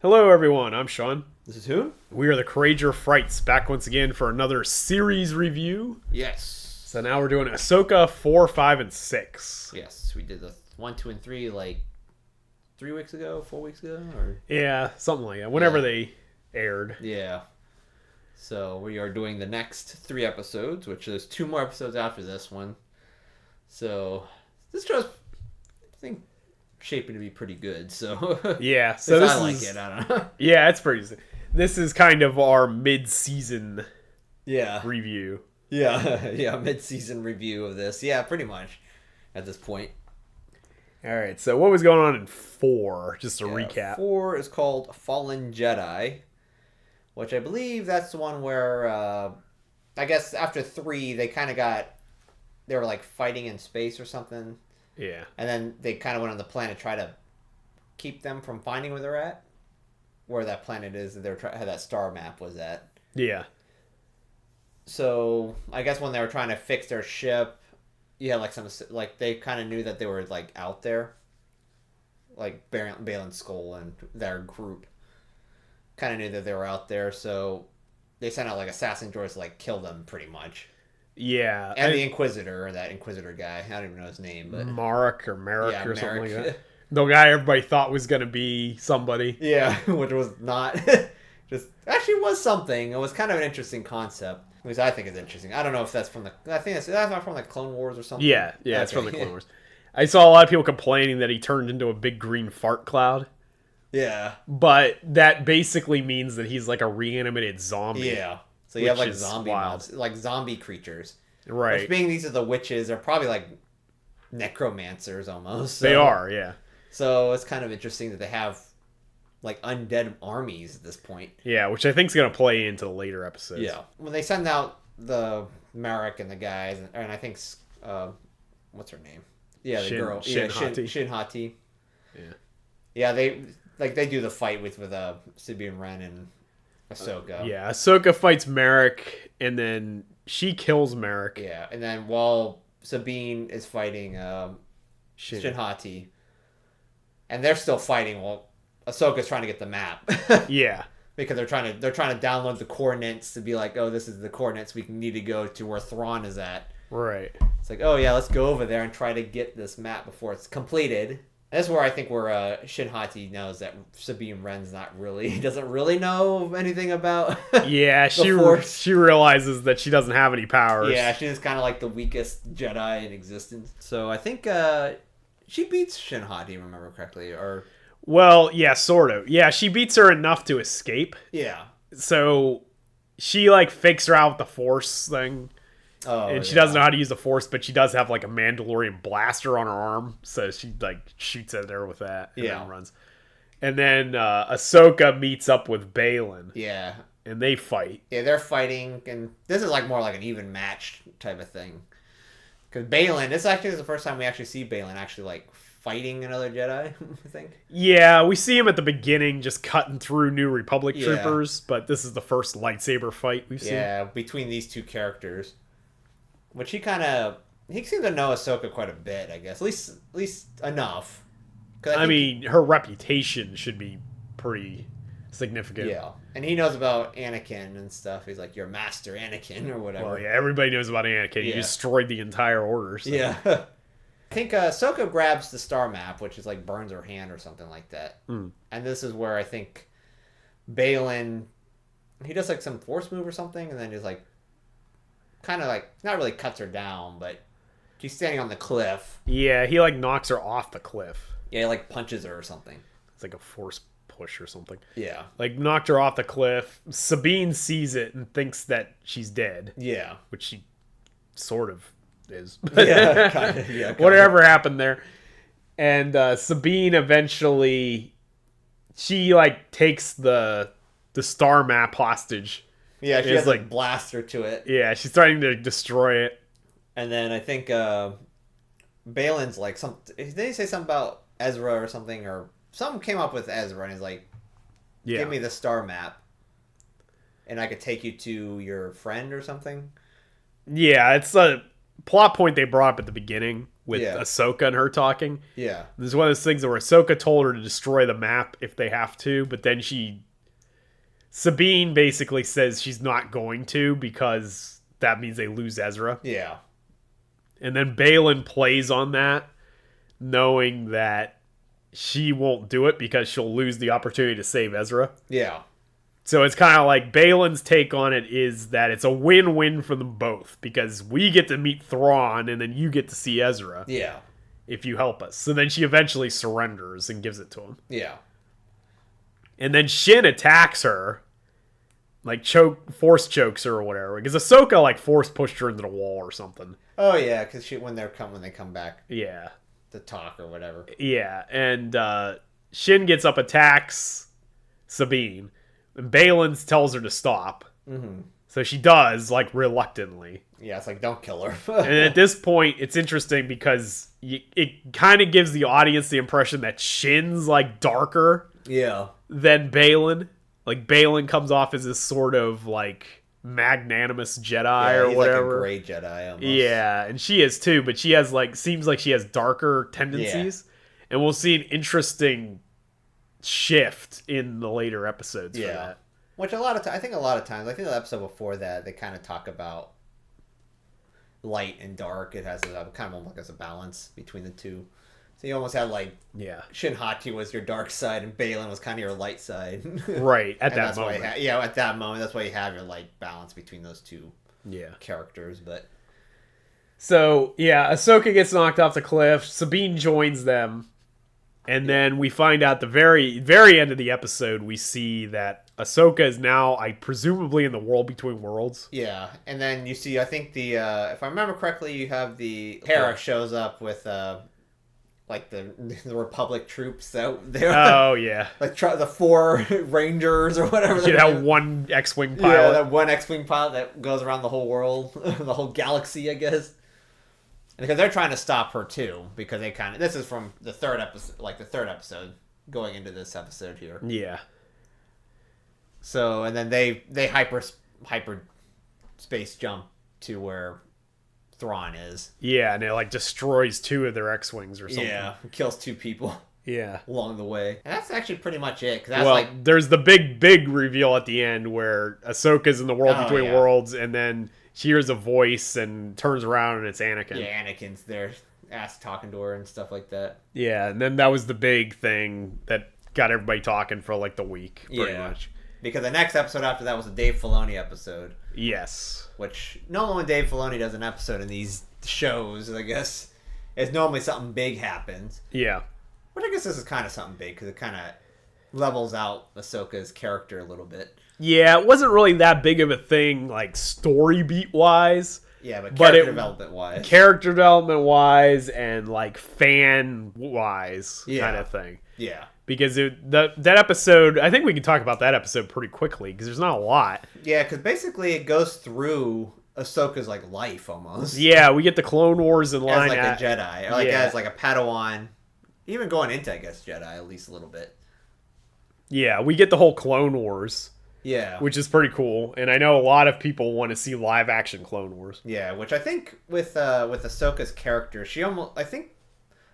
Hello, everyone. I'm Sean. This is who? We are the Courageour Frights, back once again for another series review. Yes. So now we're doing Ahsoka 4, 5, and 6. Yes, we did the 1, 2, and 3 like 3 weeks ago, 4 weeks ago, or Yeah, something like that. Whenever they aired. yeah. So we are doing the next 3 episodes, which is 2 more episodes after this one. So this show's, I think, shaping to be pretty good. So Yeah, so this I like is, it. I don't know. Yeah, it's pretty. This is kind of our mid-season Yeah. review. Yeah. Mid-season review of this. Yeah, pretty much at this point. All right. So what was going on in 4? Just to recap. 4 is called Fallen Jedi, which I believe that's the one where I guess after 3 they were like fighting in space or something, Yeah. and then they kind of went on the planet to try to keep them from finding where they're at, where that planet is that how that star map was at. Yeah. So I guess when they were trying to fix their ship, yeah, like they kind of knew that they were like out there, like Baylan Skoll and their group kind of knew that they were out there, so they sent out like assassin droids to like kill them pretty much. Yeah. And the Inquisitor, or that Inquisitor guy, I don't even know his name, but Marek or yeah, something like Merrick. that. The guy everybody thought was going to be somebody. Yeah, which was not. Just actually was something. It was kind of an interesting concept. At least I think it's interesting. I don't know if that's from the. I think that's not from the Clone Wars or something. Yeah, it's from the Clone Wars. I saw a lot of people complaining that he turned into a big green fart cloud, Yeah. but that basically means that he's like a reanimated zombie. Yeah. So you have Which like is zombie wild. mobs, like zombie creatures. Right. Which being these are the witches, they're probably like necromancers almost. So, They are, yeah. So it's kind of interesting that they have like undead armies at this point. Yeah, which I think is going to play into the later episodes. Yeah. When they send out the Marek and the guys, and I think what's her name? Yeah, the girl. Shin Hati. Yeah. Yeah, they do the fight with Sabine Wren and Ahsoka. Yeah, Ahsoka fights Merrick, and then she kills Merrick. Yeah, and then while Sabine is fighting Shin Hati, and they're still fighting while Ahsoka's trying to get the map. Yeah. Because they're trying to download the coordinates to be like, oh, this is the coordinates we need to go to where Thrawn is at. Right. It's like, oh yeah, let's go over there and try to get this map before it's completed. That's where I think where Shin Hati knows that Sabine Wren's doesn't really know anything about. Yeah, she realizes that she doesn't have any powers. Yeah, she's kind of like the weakest Jedi in existence. So I think she beats Shin Hati, if I remember correctly, or. Well, yeah, sort of. Yeah, she beats her enough to escape. Yeah. So she like fakes her out with the Force thing. Oh, and she doesn't know how to use the Force, but she does have like a Mandalorian blaster on her arm, so she like shoots at her with that and then runs. And then Ahsoka meets up with Baylan. Yeah. And they fight. Yeah, they're fighting, and this is like more like an even match type of thing. Because Baylan, this actually is the first time we actually see Baylan actually like fighting another Jedi, I think. Yeah, we see him at the beginning just cutting through New Republic troopers, but this is the first lightsaber fight we've seen. Yeah, between these two characters. Which he seemed to know Ahsoka quite a bit, I guess. At least enough. I mean, her reputation should be pretty significant. Yeah. And he knows about Anakin and stuff. He's like, your master Anakin or whatever. Well, yeah, everybody knows about Anakin. He destroyed the entire order. So. Yeah. I think Ahsoka grabs the star map, which is like burns her hand or something like that. Mm. And this is where I think Baylan, he does like some force move or something, and then he's like, kind of like, not really cuts her down, but she's standing on the cliff. Yeah, he like knocks her off the cliff. Yeah, he like punches her or something. It's like a force push or something. Yeah. Like knocked her off the cliff. Sabine sees it and thinks that she's dead. Yeah. Which she sort of is. Yeah, kind of. Yeah, whatever happened there. And Sabine eventually, she like takes the star map hostage. Yeah, she has like blaster to it. Yeah, she's trying to destroy it. And then I think Baylan's like did he say something about Ezra or something, or something came up with Ezra, and he's like, give me the star map and I could take you to your friend or something. Yeah, it's a plot point they brought up at the beginning with Ahsoka and her talking. Yeah. This is one of those things where Ahsoka told her to destroy the map if they have to, but then Sabine basically says she's not going to because that means they lose Ezra. Yeah. And then Baylan plays on that, knowing that she won't do it because she'll lose the opportunity to save Ezra. Yeah. So it's kind of like Baylan's take on it is that it's a win-win for them both because we get to meet Thrawn and then you get to see Ezra. Yeah. If you help us. So then she eventually surrenders and gives it to him. Yeah. And then Shin attacks her. Like force chokes her or whatever. Because Ahsoka like force pushed her into the wall or something. Oh yeah, because when they come back. Yeah. To talk or whatever. Yeah, and Shin gets up, attacks Sabine, and Baylan tells her to stop. Mm-hmm. So she does, like, reluctantly. Yeah, it's like, don't kill her. And at this point, it's interesting because it kind of gives the audience the impression that Shin's, like, darker than Baylan. Like, Baylan comes off as this sort of, like, magnanimous Jedi or whatever. Like a gray Jedi almost. Yeah, and she is too, but she has seems like she has darker tendencies. Yeah. And we'll see an interesting shift in the later episodes for that. Which I think the episode before that they kind of talk about light and dark. It has kind of almost like a balance between the two. So you almost had Shin Hati was your dark side and Baylan was kind of your light side. Right, at that moment. At that moment. That's why you have your balance between those two characters. But so, Ahsoka gets knocked off the cliff. Sabine joins them. And then we find out the very, very end of the episode, we see that Ahsoka is now, presumably in the world between worlds. Yeah, and then you see, I think if I remember correctly, you have the Hera shows up with like the Republic troops out there. Oh yeah, like the 4 Rangers or whatever. You that one X-wing pilot. Yeah, that one X-wing pilot that goes around the whole world, the whole galaxy, I guess. And because they're trying to stop her too, because this is from the third episode, going into this episode here. Yeah. So and then they hyper space jump to where Thrawn is. Yeah, and it destroys 2 of their X-wings or something. Yeah, kills 2 people. Yeah, along the way, and that's actually pretty much it. There's the big reveal at the end where Ahsoka's in the world between worlds, and then she hears a voice and turns around, and it's Anakin. Yeah, Anakin's there, talking to her and stuff like that. Yeah, and then that was the big thing that got everybody talking for the week, pretty much. Because the next episode after that was a Dave Filoni episode. Yes. Which, normally when Dave Filoni does an episode in these shows, I guess, it's normally something big happens. Yeah. But I guess this is kind of something big, because it kind of levels out Ahsoka's character a little bit. Yeah, it wasn't really that big of a thing, story beat-wise. Yeah, but character development-wise. Character development-wise and, fan-wise kind of thing. Yeah. Because that episode, I think we can talk about that episode pretty quickly, because there's not a lot. Yeah, because basically it goes through Ahsoka's, life, almost. Yeah, we get the Clone Wars in line. As, a Jedi. Or, as, a Padawan. Even going into, I guess, Jedi, at least a little bit. Yeah, we get the whole Clone Wars. Yeah. Which is pretty cool. And I know a lot of people want to see live-action Clone Wars. Yeah, which I think with Ahsoka's character,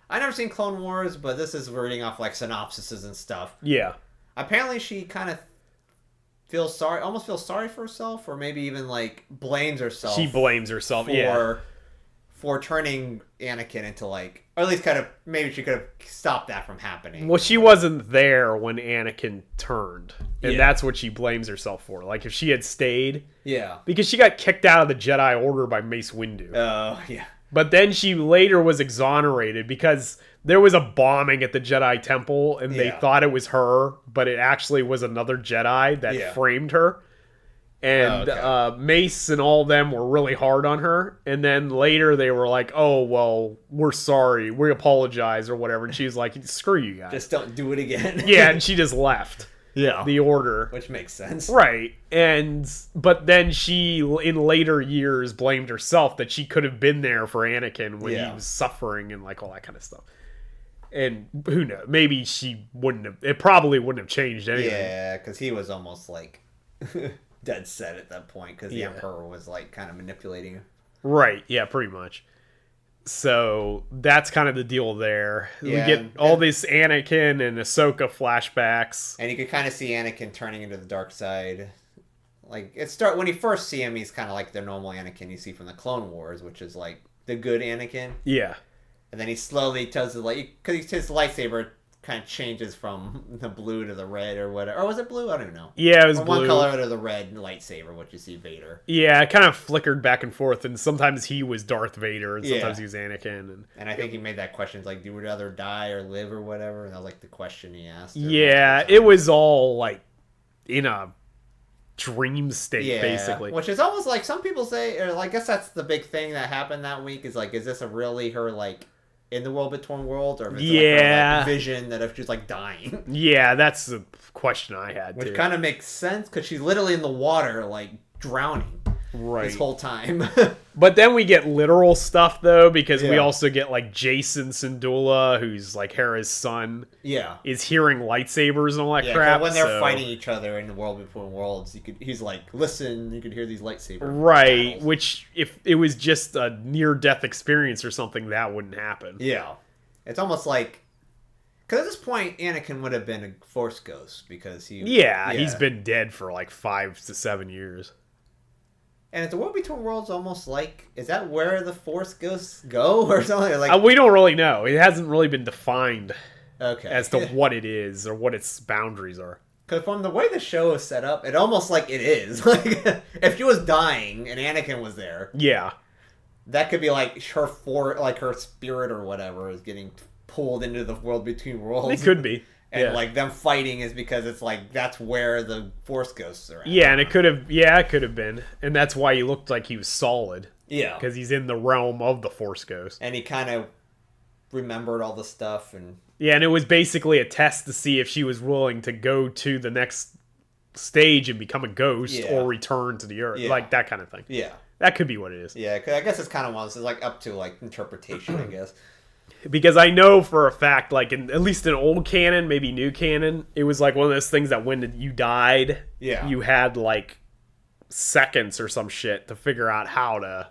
I never seen Clone Wars, but this is reading off synopsises and stuff. Yeah. Apparently she kind of almost feels sorry for herself, or maybe even blames herself. She blames herself, for turning Anakin into or at least maybe she could have stopped that from happening. Well, she wasn't there when Anakin turned, and that's what she blames herself for. If she had stayed. Yeah. Because she got kicked out of the Jedi Order by Mace Windu. Oh, yeah. But then she later was exonerated because there was a bombing at the Jedi Temple, and they thought it was her, but it actually was another Jedi that framed her. And Mace and all of them were really hard on her. And then later they were like, oh, well, we're sorry. We apologize or whatever. And she's like, screw you guys. Just don't do it again. Yeah, and she just left. Yeah. The Order. Which makes sense. Right. But then she, in later years, blamed herself that she could have been there for Anakin when he was suffering and all that kind of stuff. And who knows? Maybe it probably wouldn't have changed anything. Yeah, because he was almost dead set at that point because the Emperor was kind of manipulating her. Right. Yeah, pretty much. So that's kind of the deal there. Yeah, we get all this Anakin and Ahsoka flashbacks. And you could kind of see Anakin turning into the dark side. Like, when you first see him, he's kind of like the normal Anakin you see from the Clone Wars, which is like the good Anakin. Yeah. And then he slowly tells his because his lightsaber kind of changes from the blue to the red or whatever. Or was it blue? I don't know. Yeah, it was from blue. One color to the red lightsaber, what you see Vader. Yeah, it kind of flickered back and forth, and sometimes he was Darth Vader, and sometimes he was Anakin. And I think he made that question, like, do you rather die or live or whatever? And that was like the question he asked. Yeah, it was all like in a dream state, basically. Which is almost like some people say, or I guess that's the big thing that happened that week, is like, is this really her, like, in the world between worlds, or if it's like her, like, vision that if she's like dying? Yeah, that's the question I had, which kind of makes sense, because she's literally in the water, like, drowning this whole time. But then we get literal stuff, though, because we also get, like, Jason Syndulla, who's, like, Hera's son, is hearing lightsabers and all that crap. When they're fighting each other in the world between worlds, he's like, listen, you could hear these lightsabers. Right, battles. Which, if it was just a near-death experience or something, that wouldn't happen. Yeah. It's almost like... Because at this point, Anakin would have been a Force ghost, because he... Yeah, he's been dead for, like, 5 to 7 years. And is the world between worlds almost like... Is that where the Force ghosts go or something? Like, we don't really know. It hasn't really been defined as to what it is or what its boundaries are. Because from the way the show is set up, it almost like it is. Like, if she was dying and Anakin was there... Yeah. That could be like her spirit or whatever is getting pulled into the world between worlds. It could be. And like them fighting is because it's like that's where the Force ghosts are at. Yeah, and it could have been. And that's why he looked like he was solid. Yeah. Because he's in the realm of the Force ghost. And he kind of remembered all the stuff. Yeah, and it was basically a test to see if she was willing to go to the next stage and become a ghost or return to the Earth. Yeah. Like that kind of thing. Yeah. That could be what it is. Yeah, cause I guess it's kind of one. It's like up to like interpretation, I guess. Because I know for a fact, like, at least in old canon, maybe new canon, it was like one of those things that when you died, you had, like, seconds or some shit to figure out how to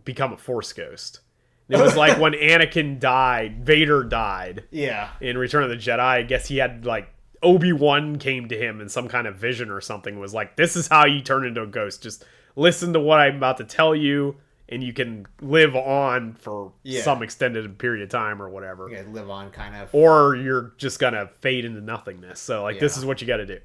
become a Force ghost. And it was like when Anakin died, Vader died in Return of the Jedi, I guess he had, like, Obi-Wan came to him in some kind of vision or something, was like, this is how you turn into a ghost. Just listen to what I'm about to tell you. And you can live on for some extended period of time or whatever. Yeah, live on kind of. Or you're just going to fade into nothingness. So, like, this is what you got to do.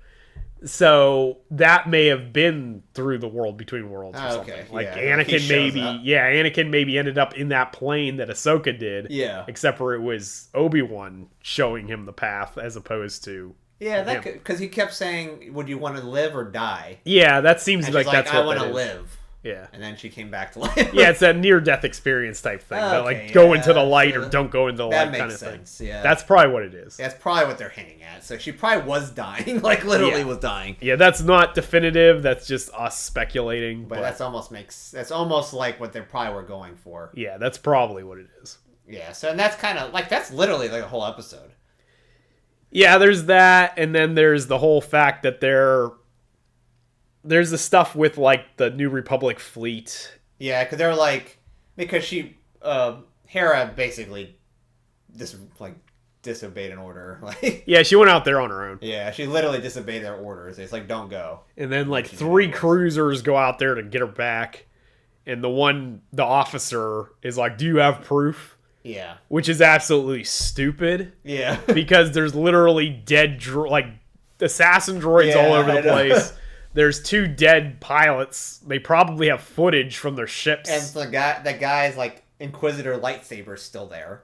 So, that may have been through the world between worlds or something. Like, Anakin maybe ended up in that plane that Ahsoka did. Yeah. Except for it was Obi-Wan showing him the path as opposed to... Yeah, that because he kept saying, would you want to live or die? Yeah, that seems like that's what I want to live. Yeah. And then she came back to life. Yeah, it's that near-death experience type thing. Like, go into the light or don't go into the light kind of thing. Yeah. That's probably what it is. That's probably what they're hinting at. So she probably was dying. Like, literally was dying. Yeah, that's not definitive. That's just us speculating. But that's almost like what they probably were going for. Yeah, that's probably what it is. Yeah, so and that's kind of, like, that's literally like a whole episode. Yeah, there's that, and then there's the whole fact that there's the stuff with, like, the New Republic fleet. Yeah, because they're like... Because Hera basically disobeyed an order. Like, yeah, she went out there on her own. Yeah, she literally disobeyed their orders. It's like, don't go. And then, like, 3 cruisers go out there to get her back. And the officer is like, do you have proof? Yeah. Which is absolutely stupid. Yeah. Because there's literally dead, assassin droids all over the place. There's 2 dead pilots. They probably have footage from their ships. And the guy's, like, Inquisitor lightsaber's still there.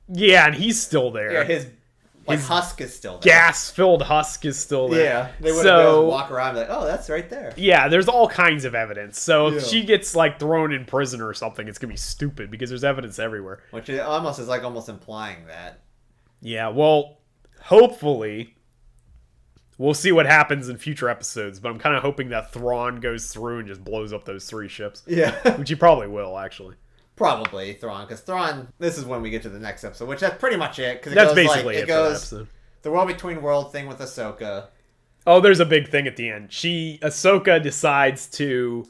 Yeah, and he's still there. Yeah, his husk is still there. Gas-filled husk is still there. Yeah, they would have walk around and be like, oh, that's right there. Yeah, there's all kinds of evidence. So if she gets, like, thrown in prison or something, it's going to be stupid because there's evidence everywhere. Which is almost implying that. Yeah, well, hopefully... We'll see what happens in future episodes, but I'm kind of hoping that Thrawn goes through and just blows up those 3 ships. Yeah. Which he probably will, actually. Probably, Thrawn, because Thrawn, this is when we get to the next episode, which that's pretty much it. That's basically it for that episode. The World Between World thing with Ahsoka. Oh, there's a big thing at the end. Ahsoka decides to...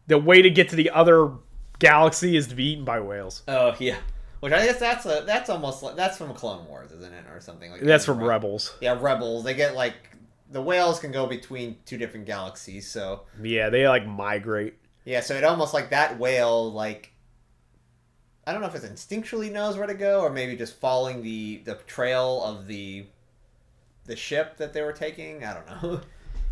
The way to get to the other galaxy is to be eaten by whales. Oh yeah, which I guess that's almost like, that's from Clone Wars, isn't it, or something like that? That's from Rebels. Yeah, Rebels. They get like the whales can go between two different galaxies, so yeah, they like migrate. Yeah, so it almost like that whale like. I don't know if it instinctually knows where to go, or maybe just following the trail of the ship that they were taking. I don't know.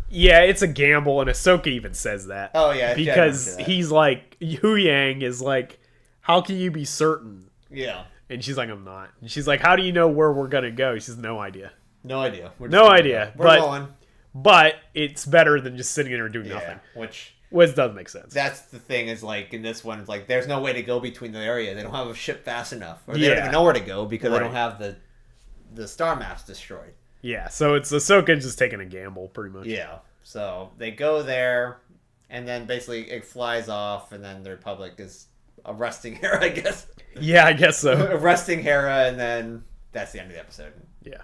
Yeah, it's a gamble, and Ahsoka even says that. Oh yeah, because he's like, Huyang is like, how can you be certain? Yeah, and she's like, I'm not. And she's like, how do you know where we're gonna go? She says, no idea. No idea. We're going. But it's better than just sitting there and doing nothing. Which doesn't make sense. That's the thing, is like in this one, it's like there's no way to go between the area. They don't have a ship fast enough, or they don't even know where to go because they don't have the star maps destroyed. Yeah, so it's Ahsoka just taking a gamble, pretty much. Yeah, so they go there, and then basically it flies off, and then the Republic is arresting Hera, I guess. Yeah, I guess so. Arresting Hera, and then that's the end of the episode. Yeah.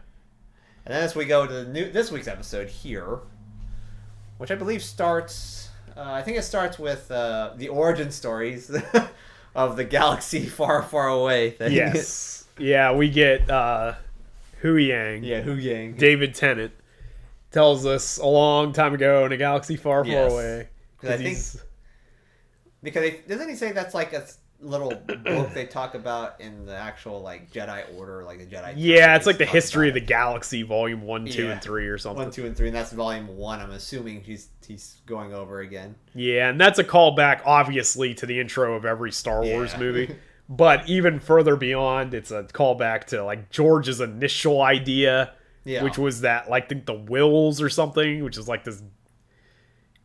And then as we go to this week's episode here, which I believe starts... I think it starts with the origin stories of the galaxy far, far away thing. Yes. Yeah, we get Huyang. Yeah, Huyang. David Tennant tells us a long time ago in a galaxy far, far away. Because doesn't he say that's like a little book they talk about in the actual like Jedi Order, like the Jedi. Yeah, it's like the history of the galaxy, volume 1, 2, and 3 or something. 1, 2, and 3, and that's volume 1. I'm assuming he's going over again. Yeah, and that's a callback, obviously, to the intro of every Star Wars movie. But even further beyond, it's a callback to like George's initial idea, which was that like the Wills or something, which is like this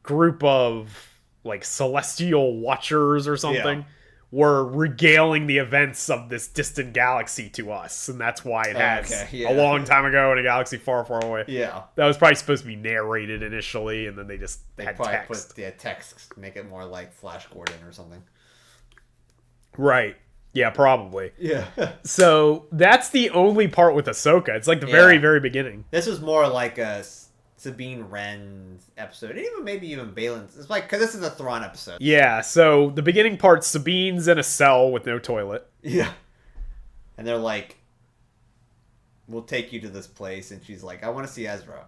group of like celestial watchers or something. Were regaling the events of this distant galaxy to us, and that's why it has a long time ago in a galaxy far, far away. Yeah, that was probably supposed to be narrated initially, and then they had text. Put text, make it more like Flash Gordon or something. Right? Yeah, probably. Yeah. So that's the only part with Ahsoka. It's like the very, very beginning. This was more like a Sabine Wren episode, and maybe even Balin's. It's like, because this is a Thrawn episode. Yeah, so the beginning part, Sabine's in a cell with no toilet. Yeah. And they're like, we'll take you to this place, and she's like, I want to see Ezra.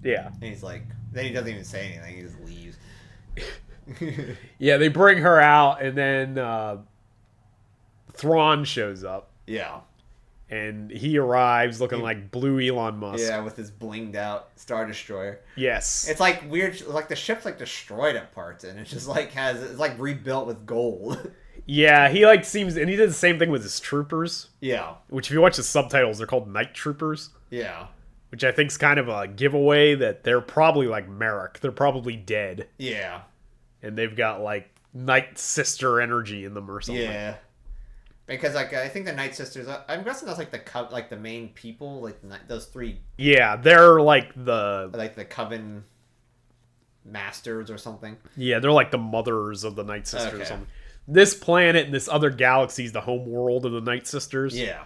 Yeah. And he's like, then he doesn't even say anything, he just leaves. Yeah, they bring her out, and then Thrawn shows up. Yeah. And he arrives looking like blue Elon Musk. Yeah, with his blinged out Star Destroyer. Yes. It's like weird, like the ship's like destroyed at parts, and it's just like it's like rebuilt with gold. Yeah, he like seems, and he did the same thing with his troopers. Yeah. Which if you watch the subtitles, they're called night troopers. Yeah. Which I think is kind of a giveaway that they're probably like Merrick. They're probably dead. Yeah. And they've got like Night Sister energy in them or something. Yeah. Because like I think the Night Sisters, I'm guessing that's like the main people, like those three. Yeah, they're like the Coven Masters or something. Yeah, they're like the mothers of the Night Sisters or something. This planet and this other galaxy is the home world of the Night Sisters. Yeah.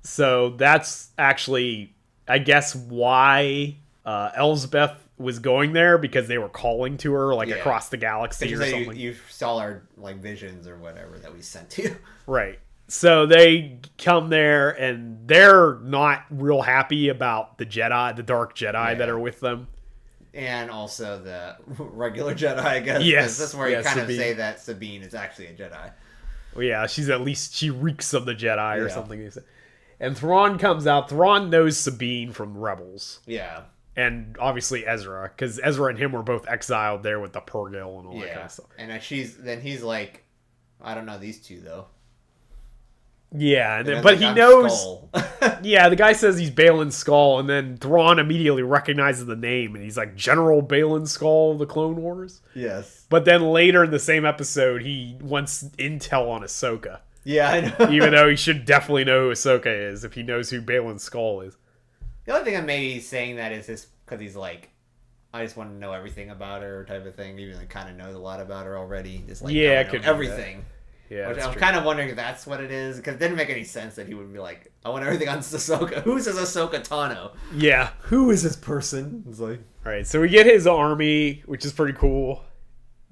So that's actually, I guess, why Elizabeth was going there, because they were calling to her like across the galaxy or something. You saw our like visions or whatever that we sent to you. Right. So they come there, and they're not real happy about the Jedi, the Dark Jedi that are with them. And also the regular Jedi, I guess. Yes. That's where you kind of say that Sabine is actually a Jedi. Well, yeah, she reeks of the Jedi or something. And Thrawn comes out. Thrawn knows Sabine from Rebels. Yeah. And obviously Ezra, because Ezra and him were both exiled there with the Purrgil and all that kind of stuff. And he's like, I don't know these two though. Yeah, but he knows. Yeah, the guy says he's Baylan Skoll, and then Thrawn immediately recognizes the name, and he's like General Baylan Skoll of the Clone Wars. Yes. But then later in the same episode, he wants intel on Ahsoka. Yeah, I know. Even though he should definitely know who Ahsoka is if he knows who Baylan Skoll is. The only thing I'm maybe saying that is just because he's like, I just want to know everything about her type of thing. Even though he kind of knows a lot about her already. Just like, could everything. Yeah, which I'm kind of wondering if that's what it is, because it didn't make any sense that he would be like, I want everything on Ahsoka. Who's this Ahsoka Tano? Yeah. Who is this person? It's like, all right, so we get his army, which is pretty cool.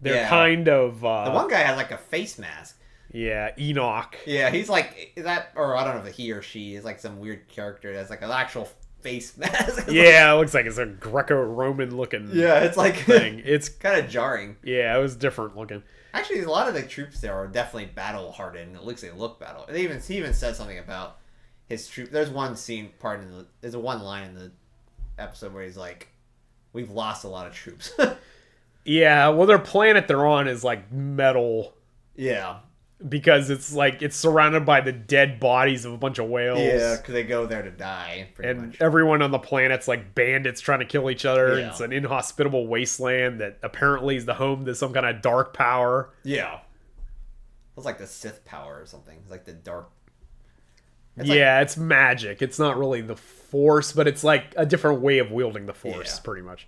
They're kind of... the one guy had like a face mask. Yeah, Enoch. Yeah, he's like that, or I don't know if he or she is like some weird character that's like an actual face mask. Yeah, it looks like it's a Greco-Roman looking. Yeah, it's like thing. It's kind of jarring. Yeah, it was different looking. Actually, a lot of the troops there are definitely battle hardened. It looks like they look battle. He even said something about his troop. There's one scene there's one line in the episode where he's like, "We've lost a lot of troops." Yeah, well, their planet they're on is like metal. Yeah. Because it's like it's surrounded by the dead bodies of a bunch of whales. Yeah, because they go there to die. And much. Everyone on the planet's like bandits trying to kill each other. Yeah. It's an inhospitable wasteland that apparently is the home to some kind of dark power. Yeah. It's like the Sith power or something. It's like the dark. It's magic. It's not really the Force, but it's like a different way of wielding the Force, pretty much.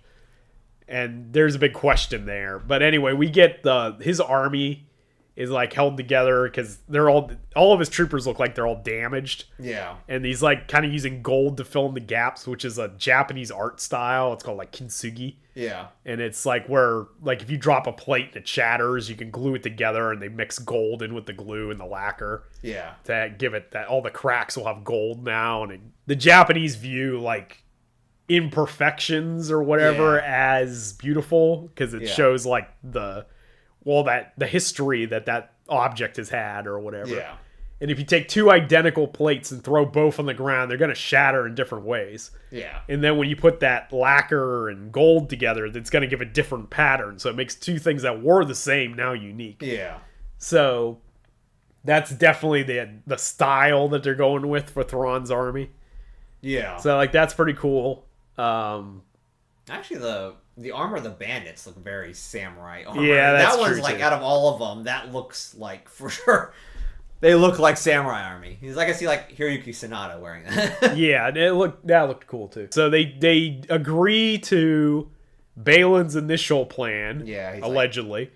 And there's a big question there. But anyway, we get his army is like held together because they're all of his troopers look like they're all damaged. Yeah. And he's like kind of using gold to fill in the gaps, which is a Japanese art style. It's called like kintsugi. Yeah. And it's like where like if you drop a plate and it shatters, you can glue it together and they mix gold in with the glue and the lacquer. Yeah. To give it that all the cracks will have gold now. And the Japanese view like imperfections or whatever as beautiful because it shows like the history that object has had or whatever. Yeah. And if you take two identical plates and throw both on the ground, they're going to shatter in different ways. Yeah. And then when you put that lacquer and gold together, it's going to give a different pattern. So it makes two things that were the same now unique. Yeah. So that's definitely the style that they're going with for Thrawn's army. Yeah. So like that's pretty cool. Actually, the armor of the bandits look very samurai armor. Yeah, that's that one's true like too. Out of all of them, that looks like for sure. They look like samurai army. He's like I see like Hiroyuki Sanada wearing that. Yeah, that looked cool too. So they agree to Balin's initial plan, allegedly,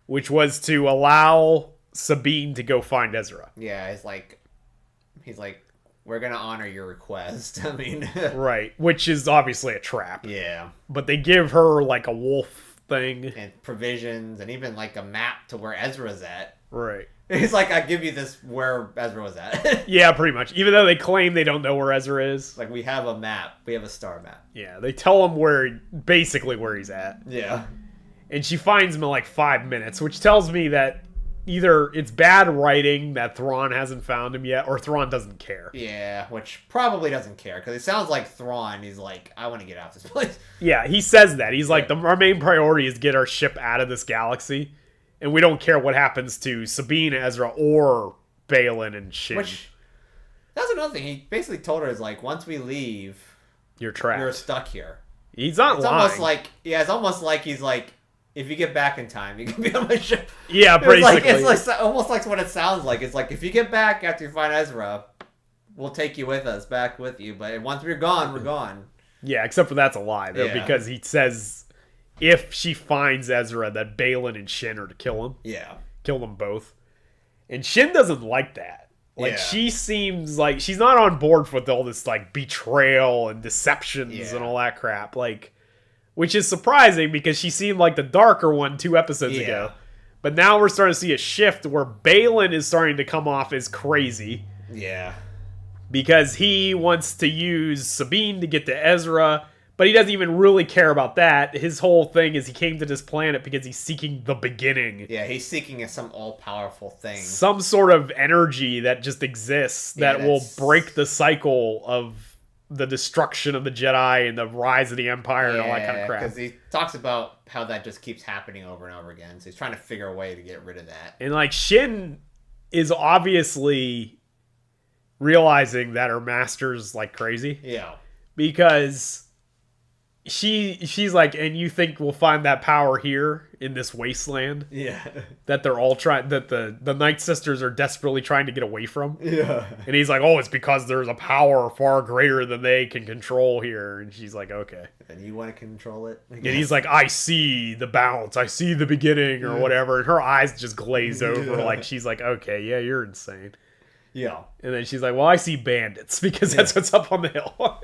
which was to allow Sabine to go find Ezra. Yeah, he's like, we're gonna honor your request. I mean, right, which is obviously a trap. Yeah, but they give her like a wolf thing and provisions, and even like a map to where Ezra's at. Right. It's like I give you this where Ezra was at. Yeah, pretty much. Even though they claim they don't know where Ezra is. Like we have a map. We have a star map. Yeah, they tell him basically where he's at. Yeah. And she finds him in like 5 minutes, which tells me that either it's bad writing that Thrawn hasn't found him yet, or Thrawn doesn't care. Yeah, which probably doesn't care, because it sounds like Thrawn, he's like, I want to get out of this place. Yeah, he says that. He's like, our main priority is to get our ship out of this galaxy, and we don't care what happens to Sabine, Ezra, or Baylan and Shin. Which, that's another thing. He basically told her, is like, once we leave, you're trapped. You're stuck here. He's not lying. Almost like, it's almost like he's like, if you get back in time, you can be on my ship. Yeah, basically. It's like almost like what it sounds like. It's like, if you get back after you find Ezra, we'll take you with us, back with you. But once we're gone, we're gone. Yeah, except for that's a lie, though, because he says if she finds Ezra, that Baylan and Shin are to kill him. Yeah. Kill them both. And Shin doesn't like that. Like, she seems like she's not on board with all this, like, betrayal and deceptions and all that crap. Like, which is surprising because she seemed like the darker one 2 episodes ago. But now we're starting to see a shift where Baylan is starting to come off as crazy. Yeah. Because he wants to use Sabine to get to Ezra, but he doesn't even really care about that. His whole thing is he came to this planet because he's seeking the beginning. Yeah, he's seeking some all-powerful thing. Some sort of energy that just exists that will break the cycle of the destruction of the Jedi and the rise of the Empire and all that kind of crap. Because he talks about how that just keeps happening over and over again. So he's trying to figure a way to get rid of that. And like Shin is obviously realizing that her master's like crazy. Yeah. Because she's like, and you think we'll find that power here in this wasteland? Yeah. That they're all trying, that the Night Sisters are desperately trying to get away from? Yeah. And he's like, oh, it's because there's a power far greater than they can control here. And she's like, okay. And you want to control it? And he's like, I see the balance. I see the beginning or whatever. And her eyes just glaze over. Like, she's like, okay, yeah, you're insane. Yeah. And then she's like, well, I see bandits because that's what's up on the hill.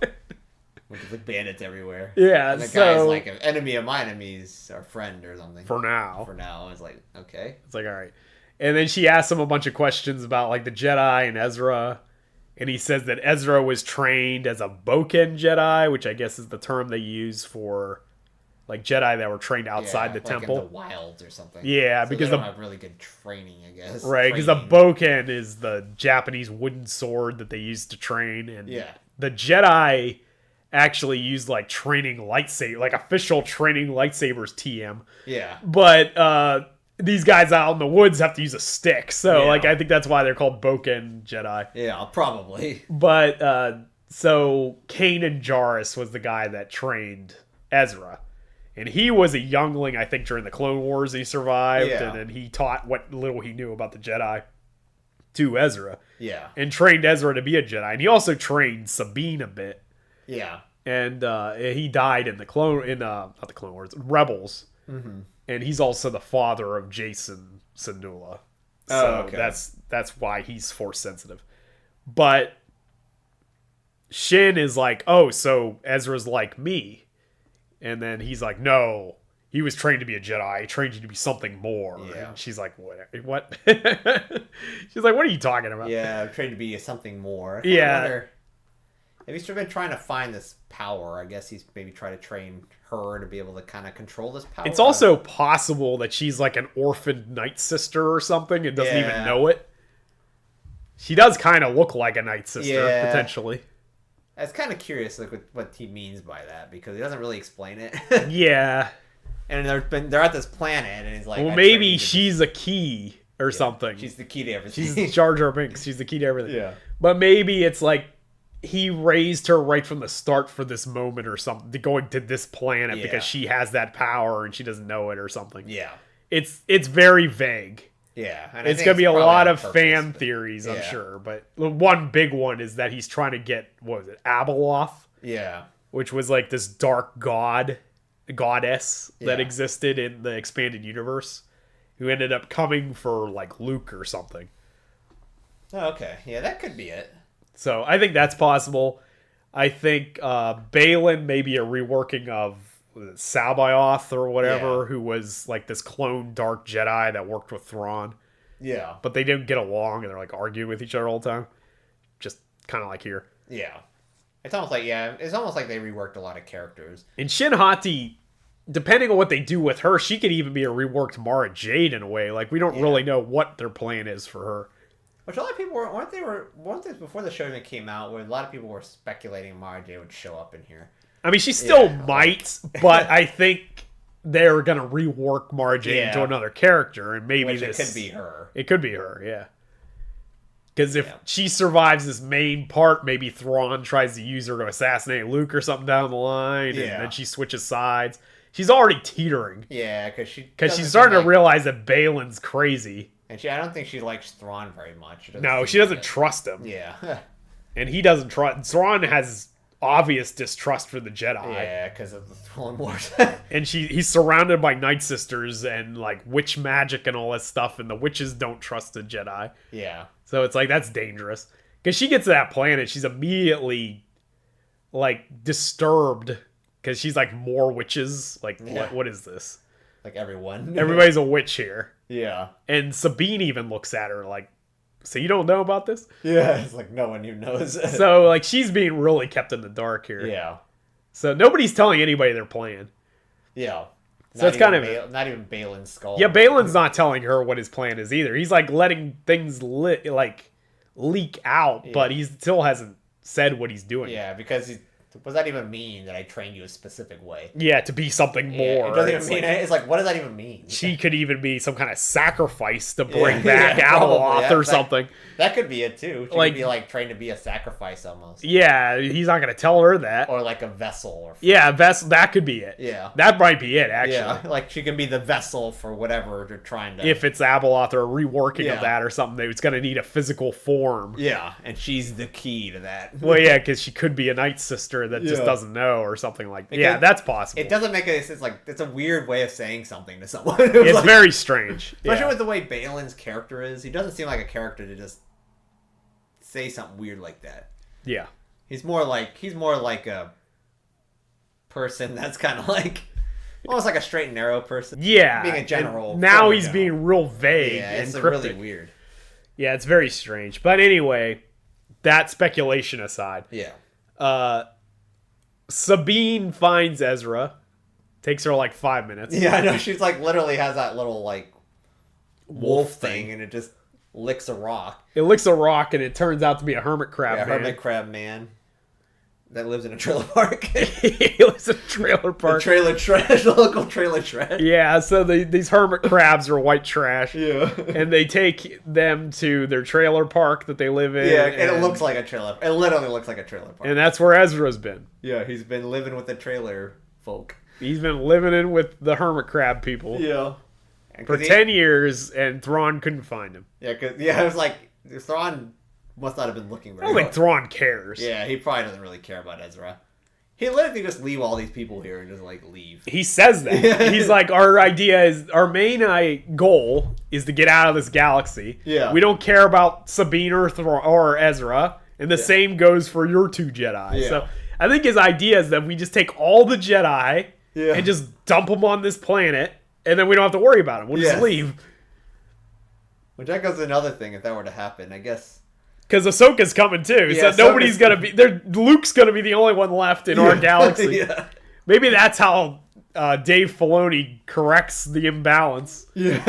There's like bandits everywhere. Yeah, and the guy's like, an enemy of my enemy's our friend or something. For now. For now. It's like, okay. It's like, all right. And then she asks him a bunch of questions about like the Jedi and Ezra. And he says that Ezra was trained as a Boken Jedi, which I guess is the term they use for like Jedi that were trained outside the temple. In the wilds or something. Yeah, so because they don't have really good training, I guess. Right, because the Boken is the Japanese wooden sword that they used to train, and the Jedi actually used like training lightsaber, like official training lightsabers TM. Yeah. But these guys out in the woods have to use a stick, so like I think that's why they're called Boken Jedi. Yeah, probably. But so Kanan Jarrus was the guy that trained Ezra. And he was a youngling, I think, during the Clone Wars. He survived, and then he taught what little he knew about the Jedi to Ezra. Yeah. And trained Ezra to be a Jedi. And he also trained Sabine a bit. Yeah. And he died in the not the Clone Wars, Rebels. Mm-hmm. And he's also the father of Jason Syndulla. So that's why he's Force sensitive. But Shin is like, oh, so Ezra's like me. And then he's like, no, he was trained to be a Jedi. He trained you to be something more. Yeah. And she's like, what? She's like, what are you talking about? Yeah, I'm trained to be something more. Yeah. Maybe he's been trying to find this power. I guess he's maybe trying to train her to be able to kind of control this power. It's also possible that she's like an orphaned Night Sister or something and doesn't even know it. She does kind of look like a Night Sister, potentially. I was kind of curious like what he means by that because he doesn't really explain it. Yeah. And they're at this planet and he's like, well, maybe she's a key or something. She's the key to everything. She's Jar Jar Binks. She's the key to everything. Yeah. But maybe it's like he raised her right from the start for this moment or something, going to this planet because she has that power and she doesn't know it or something. Yeah. It's very vague. Yeah. And it's going to be a lot of fan theories, I'm sure. But one big one is that he's trying to get, what was it, Abeloth? Yeah. Which was like this dark goddess that existed in the expanded universe who ended up coming for like Luke or something. Oh, okay. Yeah, that could be it. So I think that's possible. I think Balin may be a reworking of Sabaoth or whatever, who was like this clone dark Jedi that worked with Thrawn. Yeah. But they didn't get along and they're like arguing with each other all the time. Just kind of like here. Yeah. It's almost like they reworked a lot of characters. And Shin Hati, depending on what they do with her, she could even be a reworked Mara Jade in a way. Like we don't really know what their plan is for her. Which a lot of people weren't they before the show even came out, where a lot of people were speculating Mara Jade would show up in here. I mean, she still might, but I think they're gonna rework Mara Jade into another character, and maybe it could be her. It could be her, yeah. Because if she survives this main part, maybe Thrawn tries to use her to assassinate Luke or something down the line, and then she switches sides. She's already teetering. Yeah, because she's starting to realize that Balin's crazy. And I don't think she likes Thrawn very much. No, she doesn't trust him. Yeah. And he doesn't trust... Thrawn has obvious distrust for the Jedi. Yeah, because of the Clone Wars. And he's surrounded by Night Sisters and like witch magic and all that stuff, and the witches don't trust the Jedi. Yeah. So it's like, that's dangerous. Because she gets to that planet, she's immediately like disturbed because she's like, more witches. Like, what is this? Like everyone. Everybody's a witch here. Yeah. And Sabine even looks at her like, so you don't know about this? Yeah, it's like no one even knows. So like she's being really kept in the dark here. Yeah. So nobody's telling anybody their plan. Yeah. So it's kind of not even Balin's skull. Yeah, Balin's not telling her what his plan is either. He's like letting things leak out, but he still hasn't said what he's doing. Yeah, because what does that even mean that I trained you a specific way? Yeah, to be something more. It doesn't even mean it's like, what does that even mean? She could even be some kind of sacrifice to bring back Abeloth or something. That could be it too. She could be like trained to be a sacrifice almost. Yeah, he's not going to tell her that. Or like a vessel. Yeah, vessel. That could be it. Yeah. That might be it, actually. Yeah, like she can be the vessel for whatever they're trying to... If it's Abeloth or a reworking of that or something, it's going to need a physical form. Yeah, and she's the key to that. Well, yeah, because she could be a Night Sister that just doesn't know or something like that. Yeah, that's possible. It doesn't make any sense. Like, it's a weird way of saying something to someone. It's like, very strange. Especially with the way Balin's character is. He doesn't seem like a character to just say something weird like that. Yeah. He's more like a person that's kind of like almost like a straight and narrow person. Yeah. Being a general. Now he's being real vague and it's cryptic. Really weird. Yeah, it's very strange. But anyway, that speculation aside. Yeah. Sabine finds Ezra. Takes her like 5 minutes. Yeah, I know. She's like literally has that little like wolf thing and it just licks a rock. It licks a rock and it turns out to be a hermit crab man. Hermit crab man that lives in a trailer park. He lives in a trailer park. The trailer trash, the local trailer trash. Yeah, so these hermit crabs are white trash. Yeah. And they take them to their trailer park that they live in. Yeah, and it looks like a trailer. It literally looks like a trailer park. And that's where Ezra's been. Yeah, he's been living with the trailer folk. He's been living in with the hermit crab people. Yeah. For 10 years, and Thrawn couldn't find him. Yeah, it was like, Thrawn must not have been looking very I don't think Thrawn cares. Yeah, he probably doesn't really care about Ezra. He literally just leave all these people here and just, like, leave. He says that. He's like, our main goal is to get out of this galaxy. Yeah. We don't care about Sabine or Ezra. And the same goes for your 2 Jedi. Yeah. So I think his idea is that we just take all the Jedi and just dump them on this planet, and then we don't have to worry about them. We'll just leave. Which that goes to another thing if that were to happen, I guess. Because Ahsoka's coming too, Yeah, so nobody's gonna be there. Luke's gonna be the only one left in our galaxy. Yeah. Maybe that's how Dave Filoni corrects the imbalance. Yeah,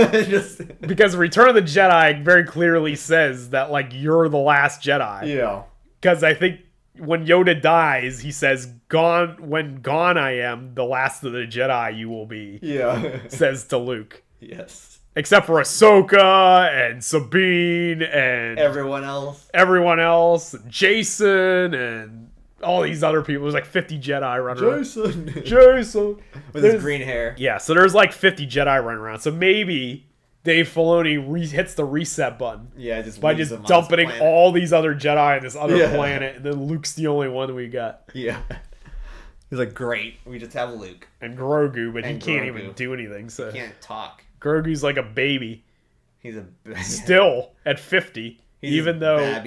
because Return of the Jedi very clearly says that like you're the last Jedi. Yeah. Because I think when Yoda dies, he says, when gone I am, the last of the Jedi you will be. Yeah. Says to Luke. Yes. Except for Ahsoka and Sabine and everyone else. Jason and all these other people. There's like 50 Jedi running around. Jason. With his green hair. Yeah, so there's like 50 Jedi running around. So maybe Dave Filoni hits the reset button. Yeah, just by just dumping all these other Jedi on this other planet, and then Luke's the only one we got. Yeah. He's like, great, we just have Luke. And Grogu, but he can't even do anything. So he can't talk. Grogu's like a baby. He's a still at 50. Even though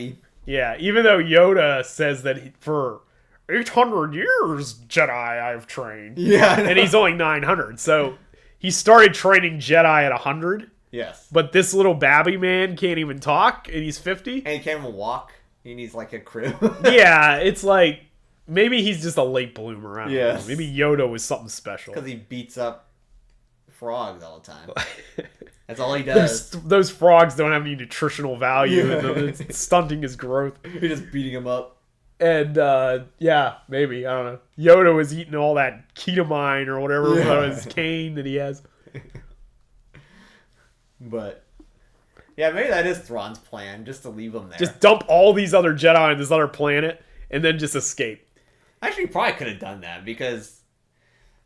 Yoda says that for 800 years Jedi I've trained. Yeah. And he's only 900. So he started training Jedi at 100. Yes. But this little babby man can't even talk and he's 50. And he can't even walk. He needs like a crib. Yeah, it's like maybe he's just a late bloomer. I don't know. Maybe Yoda was something special. Because he beats up frogs all the time. That's all he does. Those frogs don't have any nutritional value. It's stunting his growth. You're just beating him up. And maybe, I don't know. Yoda was eating all that ketamine or whatever his cane that he has. But yeah, maybe that is Thrawn's plan, just to leave him there. Just dump all these other Jedi on this other planet and then just escape. Actually, he probably could have done that because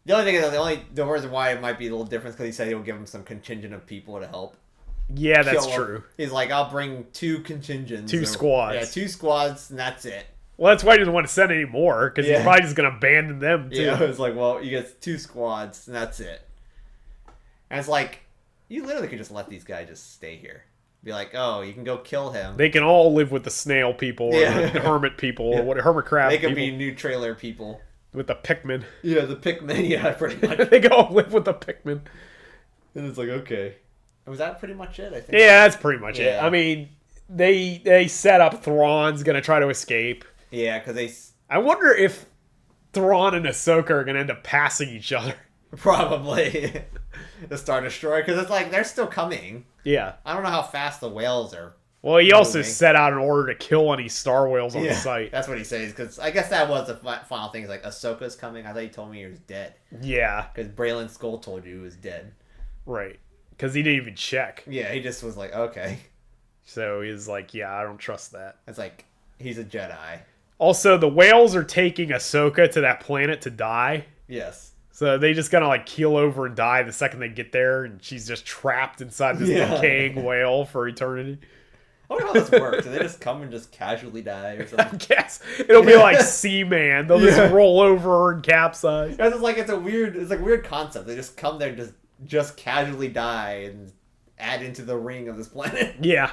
the only thing, the reason why it might be a little different is because he said he'll give him some contingent of people to help. Yeah, that's true. He's like, I'll bring 2 contingents. 2 squads. Yeah, 2 squads, and that's it. Well, that's why he doesn't want to send any more, because he's probably just going to abandon them, too. Yeah, it's like, well, you get 2 squads, and that's it. And it's like, you literally could just let these guys just stay here. Be like, oh, you can go kill him. They can all live with the snail people, or the hermit people, or what hermit crab people. They could be new trailer people. With the Pikmin. Yeah, the Pikmin, yeah, pretty much. They go live with the Pikmin. And it's like, okay. Was that pretty much it, I think? Yeah, that's pretty much it. I mean, they set up Thrawn's going to try to escape. Yeah, because they... I wonder if Thrawn and Ahsoka are going to end up passing each other. Probably. The Star Destroyer, because it's like, they're still coming. Yeah. I don't know how fast the whales are. Well, he also set out in order to kill any Star Whales on the site. That's what he says, because I guess that was the final thing. It's like, Ahsoka's coming. I thought he told me he was dead. Yeah. Because Braylon Skull told you he was dead. Right. Because he didn't even check. Yeah, he just was like, okay. So he's like, yeah, I don't trust that. It's like, he's a Jedi. Also, the whales are taking Ahsoka to that planet to die. Yes. So they just gonna like keel over and die the second they get there, and she's just trapped inside this decaying whale for eternity. I wonder how this works. Do they just come and just casually die or something? I guess it'll be like Seaman. They'll just roll over and capsize. It's like it's a weird concept. They just come there and just casually die and add into the ring of this planet. Yeah.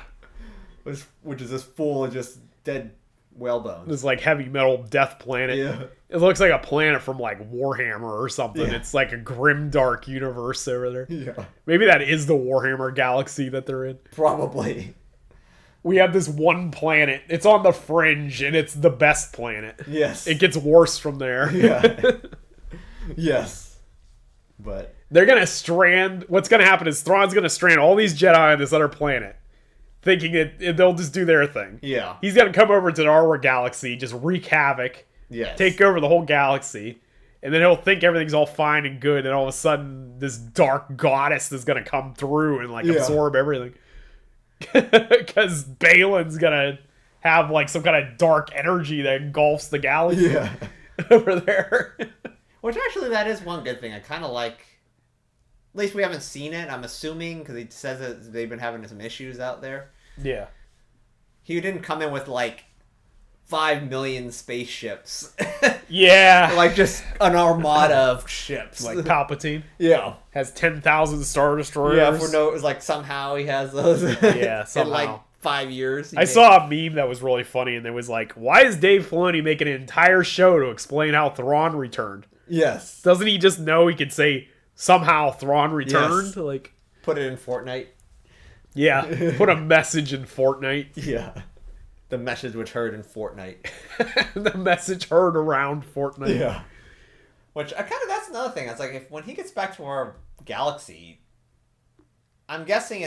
Which is just full of just dead whalebones. This like heavy metal death planet. Yeah. It looks like a planet from like Warhammer or something. Yeah. It's like a grim dark universe over there. Yeah. Maybe that is the Warhammer galaxy that they're in. Probably. We have this one planet. It's on the fringe, and it's the best planet. Yes. It gets worse from there. Yeah. Yes. But they're gonna strand. What's gonna happen is Thrawn's gonna strand all these Jedi on this other planet, thinking they'll just do their thing. Yeah. He's gonna come over to our galaxy, just wreak havoc. Yes. Take over the whole galaxy, and then he'll think everything's all fine and good, and all of a sudden this dark goddess is gonna come through and like absorb everything. Because Balin's gonna have like some kind of dark energy that engulfs the galaxy over there. Which actually, that is one good thing. I kind of like. At least we haven't seen it. I'm assuming because he says that they've been having some issues out there. Yeah. He didn't come in with like 5 million spaceships. Yeah. Like just an armada of ships. Like Palpatine. Yeah. Has 10,000 Star Destroyers. Yeah, for no, it was like somehow he has those. Yeah, somehow. In like 5 years. I saw a meme that was really funny, and it was like, why is Dave Filoni making an entire show to explain how Thrawn returned? Yes. Doesn't he just know he could say, somehow Thrawn returned? Yes. Like, put it in Fortnite. Yeah. Put a message in Fortnite. Yeah. The message was heard in Fortnite. The message heard around Fortnite. Yeah. Which, that's another thing. It's like, when he gets back to our galaxy, I'm guessing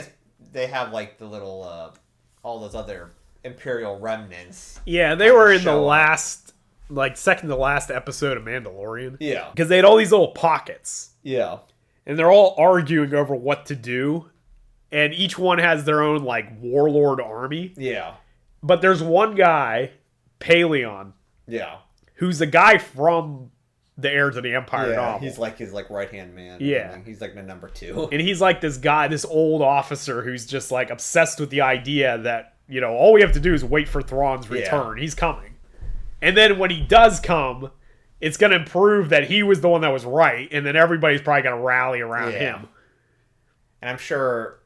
they have, like, the little, all those other Imperial remnants. Yeah, they were in the last, like, second to last episode of Mandalorian. Yeah. Because they had all these little pockets. Yeah. And they're all arguing over what to do. And each one has their own, like, warlord army. Yeah. But there's one guy, Paleon. Yeah. Who's the guy from the Heir to the Empire novel. He's like his like right-hand man. Yeah. He's like the number 2. And he's like this guy, this old officer who's just like obsessed with the idea that, you know, all we have to do is wait for Thrawn's return. He's coming. And then when he does come, it's going to prove that he was the one that was right. And then everybody's probably going to rally around him. And I'm sure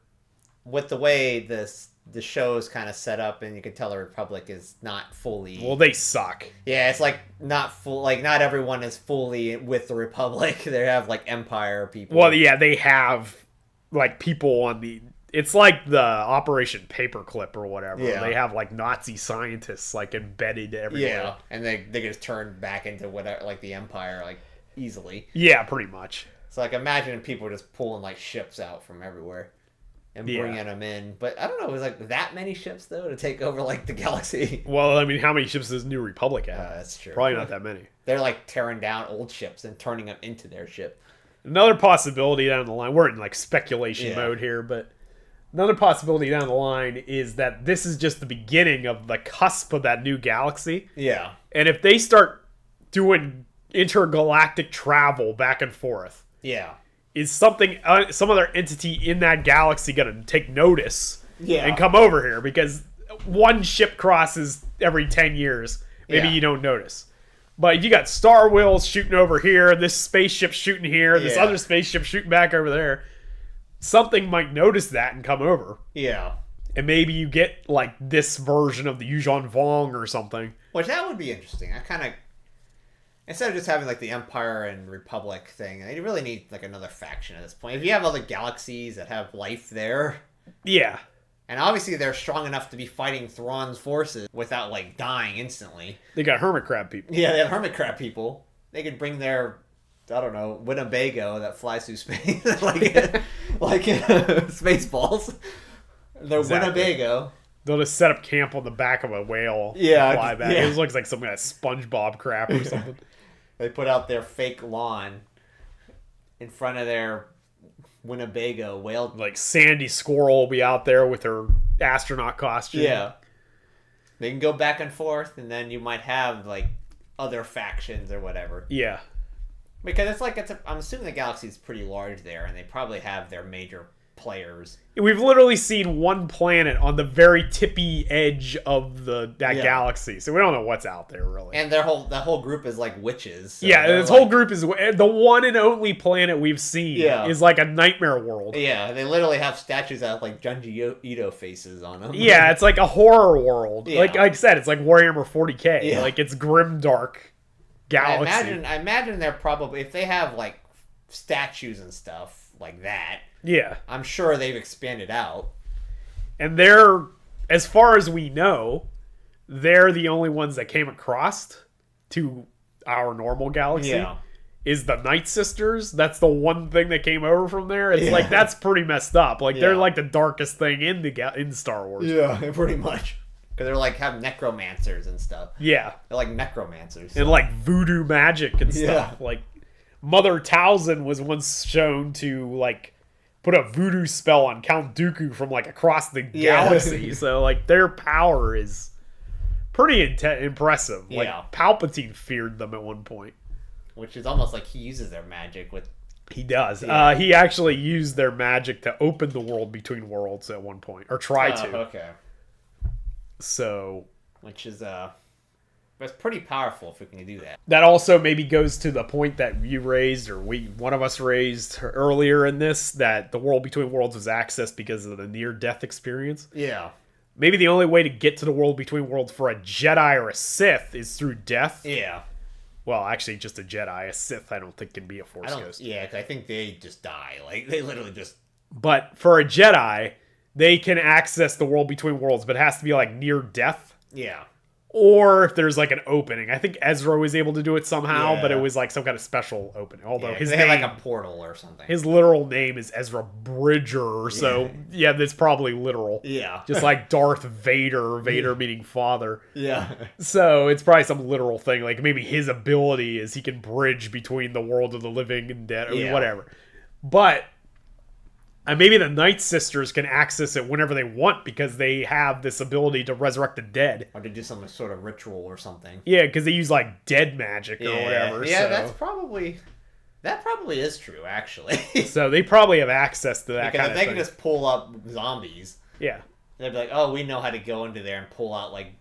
with the way the show's kind of set up, and you can tell the Republic is not fully... Well, they suck. Yeah, it's like not full. Like not everyone is fully with the Republic. They have like Empire people. Well, yeah, they have like people on the... It's like the Operation Paperclip or whatever. Yeah. They have like Nazi scientists like embedded everywhere. Yeah, and they just turn back into whatever, like the Empire, like easily. Yeah, pretty much. So like imagine people just pulling like ships out from everywhere. And bringing them in. But I don't know, it was like that many ships, though, to take over, like, the galaxy. Well, I mean, how many ships does New Republic have? That's true. Probably not that many. They're, like, tearing down old ships and turning them into their ship. Another possibility down the line, we're in, like, speculation mode here, but another possibility down the line is that this is just the beginning of the cusp of that new galaxy. Yeah. And if they start doing intergalactic travel back and forth... Yeah. Is something, some other entity in that galaxy going to take notice and come over here? Because one ship crosses every 10 years. Maybe you don't notice. But if you got Star Wheels shooting over here, this spaceship shooting here, this other spaceship shooting back over there, something might notice that and come over. Yeah. And maybe you get, like, this version of the Yuuzhan Vong or something. Which, that would be interesting. I kind of... Instead of just having, like, the Empire and Republic thing, you really need, like, another faction at this point. If you have other galaxies that have life there... Yeah. And obviously they're strong enough to be fighting Thrawn's forces without, like, dying instantly. They got hermit crab people. Yeah, they have hermit crab people. They could bring their, I don't know, Winnebago that flies through space. like Spaceballs. Their Winnebago. They'll just set up camp on the back of a whale. Yeah. And fly back. Yeah. It looks like some kind of SpongeBob crap or something. They put out their fake lawn in front of their Winnebago whale. Like Sandy Squirrel will be out there with her astronaut costume. Yeah. They can go back and forth, and then you might have, like, other factions or whatever. Yeah. Because it's like, I'm assuming the galaxy is pretty large there, and they probably have their major players. We've literally seen one planet on the very tippy edge of that galaxy, so we don't know what's out there really. And that whole group is like witches. So this whole group is the one and only planet we've seen. Is like a nightmare world. Yeah, they literally have statues that have like Junji Ito faces on them. Yeah, it's like a horror world. Yeah. Like I said, it's like Warhammer 40K. Yeah. Like it's grim dark galaxy. I imagine they're probably, if they have like statues and stuff like that. Yeah. I'm sure they've expanded out. And they're, as far as we know, they're the only ones that came across to our normal galaxy. Yeah. Is the Night Sisters. That's the one thing that came over from there. It's like, that's pretty messed up. Like, they're like the darkest thing in Star Wars. Yeah, pretty much. Because they're like, have necromancers and stuff. Yeah. They're like necromancers. So. And like voodoo magic and stuff. Like, Mother Talzin was once shown to, like, put a voodoo spell on Count Dooku from like across the galaxy. So like their power is pretty impressive. Like Palpatine feared them at one point. Which is almost like he uses their magic with... He does. Yeah. He actually used their magic to open the world between worlds at one point. Or try to. Okay. So... Which is... But it's pretty powerful if we can do that. That also maybe goes to the point that you raised, or one of us raised earlier in this, that the world between worlds was accessed because of the near-death experience. Yeah. Maybe the only way to get to the world between worlds for a Jedi or a Sith is through death. Yeah. Well, actually, just a Jedi. A Sith, I don't think, can be a Force ghost. Yeah, because I think they just die. Like, they literally just... But for a Jedi, they can access the world between worlds, but it has to be, like, near death. Yeah. Or if there's like an opening. I think Ezra was able to do it somehow, but it was like some kind of special opening. Although his name, had like a portal or something. His literal name is Ezra Bridger, so that's probably literal. Yeah. Just like Darth Vader, Vader meaning father. Yeah. So it's probably some literal thing. Like maybe his ability is he can bridge between the world of the living and dead, or whatever. But maybe the Night Sisters can access it whenever they want because they have this ability to resurrect the dead. Or to do some sort of ritual or something. Yeah, because they use like dead magic or whatever. Yeah, so. That probably is true, actually. So they probably have access to that because kind of thing. They can just pull up zombies. Yeah. They'd be like, oh, we know how to go into there and pull out like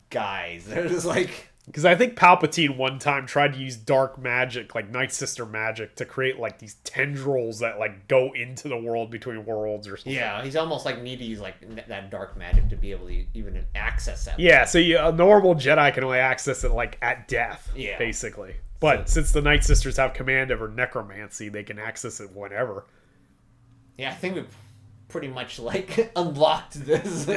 guys. They're just like... Because I think Palpatine one time tried to use dark magic, like Night Sister magic, to create like these tendrils that like go into the world between worlds or something. Yeah, he's almost like need to use like that dark magic to be able to even access that. Yeah, so a normal Jedi can only access it like at death, basically. But since the Night Sisters have command over necromancy, they can access it whenever. Yeah, I think we've pretty much like unlocked this.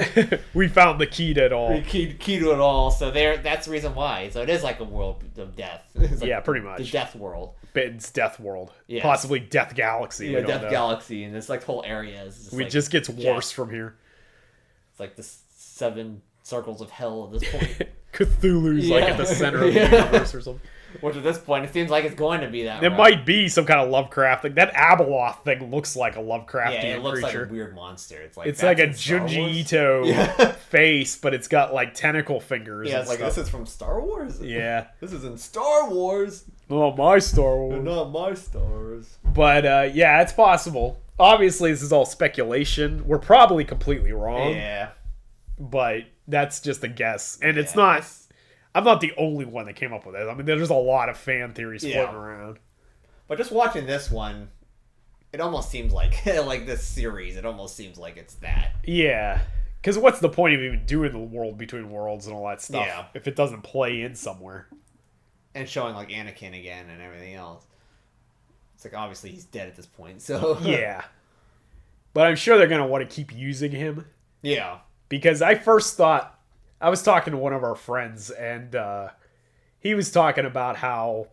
We found the key to it all. Key to it all. So that's the reason why. So it is like a world of death. Like pretty much. The death world. It's Death World. Yes. Possibly Death Galaxy. Yeah, Death Galaxy, and this like whole area is just just gets worse from here. It's like the 7 circles of hell at this point. Cthulhu's like at the center of the universe or something. Which at this point, it seems like it's going to be that. It might be some kind of Lovecraft thing. That Abeloth thing looks like a Lovecraftian creature. Yeah, it looks like a weird monster. It's like a Junji Ito face, but it's got like tentacle fingers. Yeah, it's like, this is from Star Wars? Yeah. This is in Star Wars. Not my Star Wars. Not my stars. But it's possible. Obviously, this is all speculation. We're probably completely wrong. Yeah. But that's just a guess. And it's not... I'm not the only one that came up with it. I mean, there's a lot of fan theories floating around. But just watching this one, it almost seems like, like this series, it almost seems like it's that. Yeah. Because what's the point of even doing the world between worlds and all that stuff if it doesn't play in somewhere? And showing, like, Anakin again and everything else. It's like, obviously, he's dead at this point, so... Yeah. But I'm sure they're going to want to keep using him. Yeah. Because I first thought... I was talking to one of our friends, and he was talking about how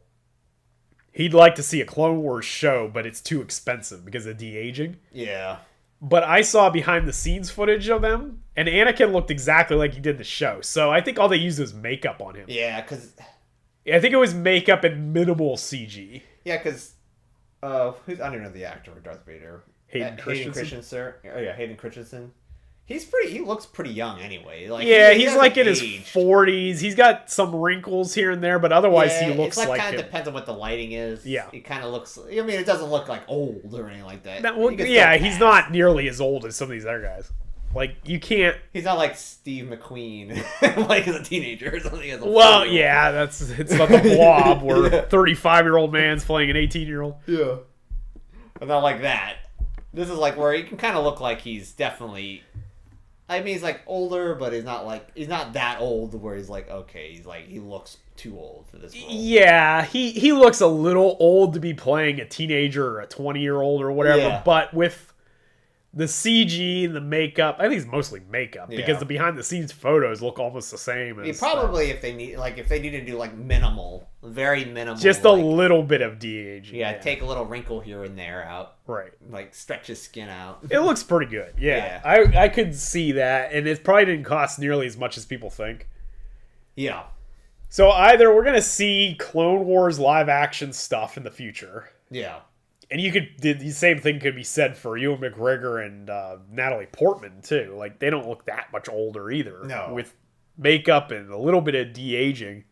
he'd like to see a Clone Wars show, but it's too expensive because of de-aging. Yeah. But I saw behind-the-scenes footage of them, and Anakin looked exactly like he did in the show. So I think all they used was makeup on him. Yeah, because... I think it was makeup and minimal CG. Yeah, because... I don't know the actor for Darth Vader. Hayden Christensen. Oh, yeah, Hayden Christensen. He looks pretty young anyway. Like, yeah, he's like in his 40s. He's got some wrinkles here and there, but otherwise he looks like kind of depends on what the lighting is. Yeah. It kind of looks... I mean, it doesn't look like old or anything like that. He's not nearly as old as some of these other guys. Like, you can't... He's not like Steve McQueen, like as a teenager or something. It's not the Blob where a 35-year-old man's playing an 18-year-old. Yeah. But not like that. This is like where he can kind of look like he's definitely... I mean, he's like older, but he's not that old where he's like, okay, he looks too old for this role. Yeah, he looks a little old to be playing a teenager or a 20-year-old or whatever, but with the CG and the makeup, I think it's mostly makeup because the behind-the-scenes photos look almost the same. As, probably if they need to do like very minimal, just a little bit of de-aging. Yeah, take a little wrinkle here and there out. Right. Like stretch his skin out. It looks pretty good. Yeah. I could see that, and it probably didn't cost nearly as much as people think. Yeah. So either we're gonna see Clone Wars live action stuff in the future. Yeah. And the same thing could be said for Ewan McGregor and Natalie Portman too. Like, they don't look that much older either. No. With makeup and a little bit of de-aging.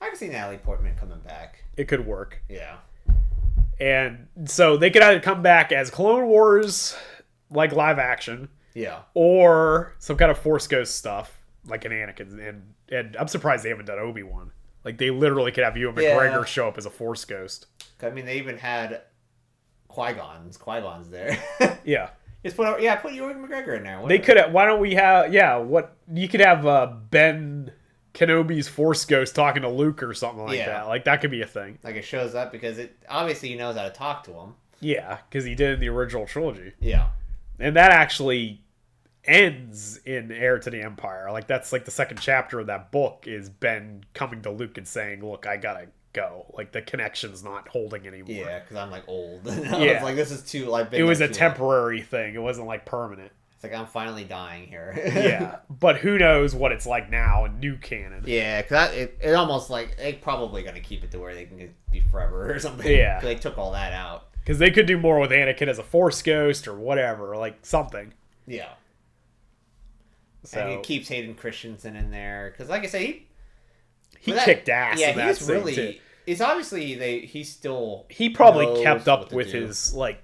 I can see Natalie Portman coming back. It could work. Yeah. And so they could either come back as Clone Wars, like live action. Yeah. Or some kind of Force Ghost stuff, like an Anakin. And I'm surprised they haven't done Obi-Wan. Like, they literally could have Ewan McGregor show up as a Force Ghost. I mean, they even had... Qui-Gon's there. Yeah. Just put Ewan McGregor in there. They could have... Why don't we have... Yeah, you could have Ben Kenobi's Force Ghost talking to Luke or something like that. Like, that could be a thing. Like, it shows up because obviously he knows how to talk to him. Yeah, because he did in the original trilogy. Yeah. And that actually ends in Heir to the Empire. Like, that's like the second chapter of that book is Ben coming to Luke and saying, look, I gotta go. Like, the connection's not holding anymore. Yeah, because I'm like old. I was like, this is too like. It was a temporary thing. It wasn't like permanent. It's like I'm finally dying here. Yeah, but who knows what it's like now in new canon? Yeah, because it almost like they're probably gonna keep it to where they can be forever or something. Yeah, they took all that out. Because they could do more with Anakin as a Force Ghost or whatever, like something. Yeah. So, and he keeps Hayden Christensen in there because, like I say, he kicked ass. Yeah, in that he's really. Too. It's obviously he probably kept up with his like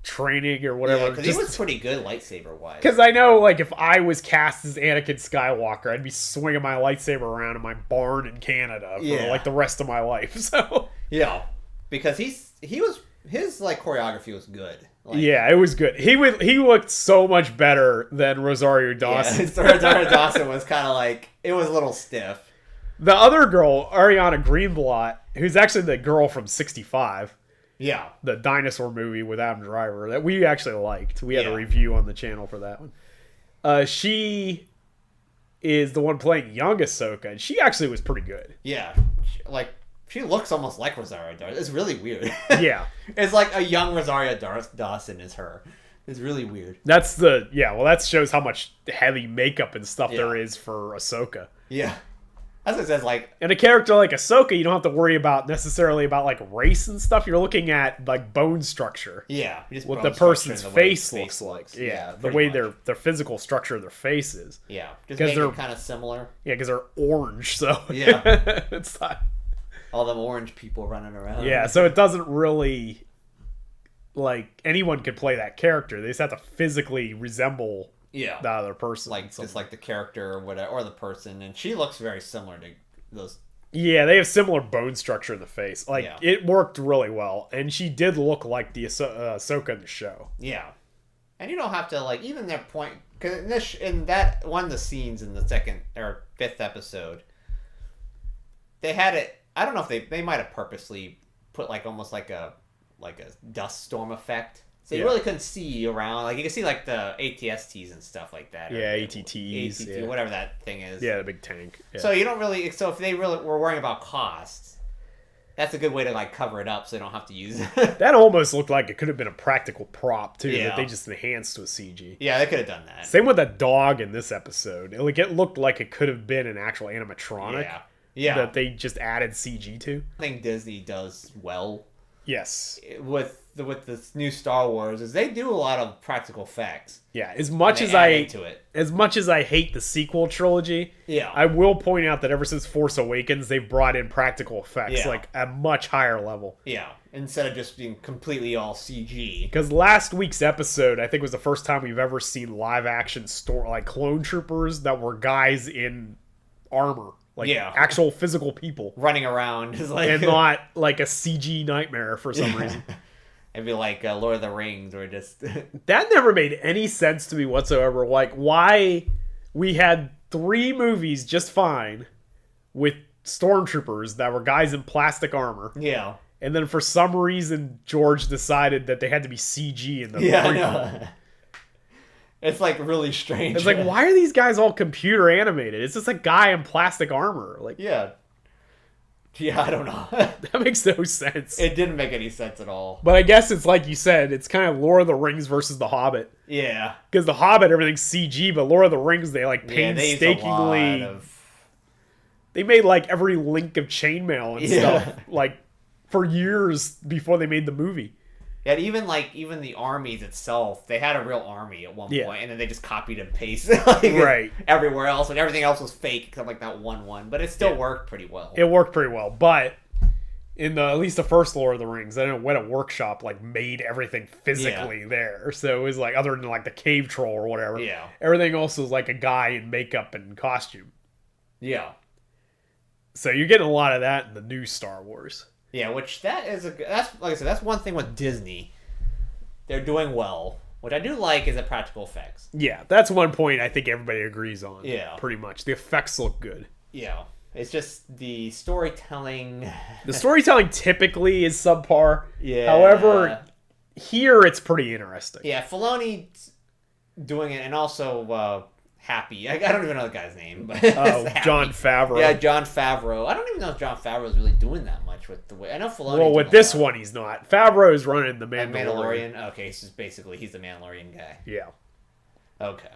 training or whatever. Because he was pretty good lightsaber wise. Because I know, like, if I was cast as Anakin Skywalker, I'd be swinging my lightsaber around in my barn in Canada for like the rest of my life. So because his like choreography was good. Like, yeah, it was good. He looked so much better than Rosario Dawson. Yeah, Rosario Dawson was kind of like, it was a little stiff. The other girl, Ariana Greenblatt, who's actually the girl from 65. Yeah. The dinosaur movie with Adam Driver that we actually liked. We had a review on the channel for that one. She is the one playing young Ahsoka, and she actually was pretty good. Yeah. She looks almost like Rosario Dawson. It's really weird. Yeah. It's like a young Rosario Dawson is her. It's really weird. That shows how much heavy makeup and stuff there is for Ahsoka. Yeah. That's what it says, like... And a character like Ahsoka, you don't have to worry necessarily about, like, race and stuff. You're looking at, like, bone structure. Yeah. What the person's face looks like. Yeah. The way their physical structure of their face is. Yeah. Just make it kind of similar. Yeah, because they're orange, so... Yeah. It's not... All them orange people running around. Yeah, so it doesn't really... Like, anyone could play that character. They just have to physically resemble... the other person, like just like the character or whatever, or the person, and she looks very similar to those. Yeah, they have similar bone structure in the face. Like it worked really well, and she did look like the Ahsoka in the show. Yeah, and you don't have to like even their point because in that one of the scenes in the second or fifth episode, they had it. I don't know if they might have purposely put like almost like a dust storm effect. So you really couldn't see around. Like, you could see, like, the ATSTs and stuff like that. Yeah, ATTs. Whatever that thing is. Yeah, the big tank. Yeah. So you don't really... So if they really were worrying about costs, that's a good way to, like, cover it up so they don't have to use it. That almost looked like it could have been a practical prop, too, that they just enhanced with CG. Yeah, they could have done that. Same with that dog in this episode. It looked like it could have been an actual animatronic. Yeah. That they just added CG to. I think Disney does well Yes. With this new Star Wars is they do a lot of practical effects. Yeah, as much as I hate the sequel trilogy, I will point out that ever since Force Awakens, they've brought in practical effects like a much higher level. Yeah, instead of just being completely all CG. Because last week's episode, I think, was the first time we've ever seen live action like clone troopers that were guys in armor. Like actual physical people running around, and not like a CG nightmare for some reason. It'd be like Lord of the Rings, or just that never made any sense to me whatsoever. Like why we had 3 movies just fine with stormtroopers that were guys in plastic armor. Yeah, and then for some reason George decided that they had to be CG in the prequel. It's like really strange. It's like, why are these guys all computer animated? It's just a guy in plastic armor. Like, yeah, I don't know. That makes no sense. It didn't make any sense at all. But I guess it's like you said, it's kind of Lord of the Rings versus The Hobbit. Yeah, because The Hobbit, everything's CG, but Lord of the Rings, they like painstakingly. They made like every link of chainmail and stuff like for years before they made the movie. Yeah, even the armies itself, they had a real army at one point, and then they just copied and pasted everywhere else, and everything else was fake except like that one. But it still worked pretty well. It worked pretty well, but in at least the first Lord of the Rings, I don't know when a workshop like made everything physically there. So it was like other than like the cave troll or whatever. Yeah, everything else was like a guy in makeup and costume. Yeah. So you're getting a lot of that in the new Star Wars. Yeah, which that's like I said, that's one thing with Disney. They're doing well. What I do like is the practical effects. Yeah, that's one point I think everybody agrees on. Yeah. Pretty much. The effects look good. Yeah. It's just the storytelling. The storytelling typically is subpar. Yeah. However, here it's pretty interesting. Yeah, Filoni doing it, and also Happy. I don't even know the guy's name, but Jon Favreau. Yeah, Jon Favreau. I don't even know if Jon Favreau is really doing that much with the way. I know Filoni. Well, with this one, he's not. Favreau is running the Mandalorian. Okay, so basically he's the Mandalorian guy. Yeah. Okay.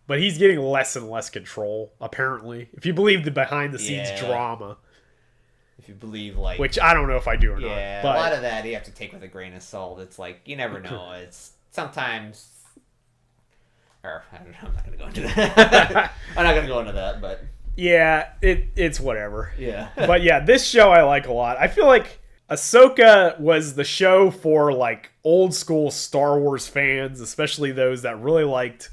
But he's getting less and less control, apparently. If you believe the behind-the-scenes drama. If you believe, like... Which I don't know if I do or not. Yeah, but... a lot of that you have to take with a grain of salt. It's like, you never know. It's sometimes... Or, I don't know, I'm not going to go into that. I'm not going to go into that, but... Yeah, it's whatever. Yeah. But yeah, this show I like a lot. I feel like Ahsoka was the show for, like, old-school Star Wars fans, especially those that really liked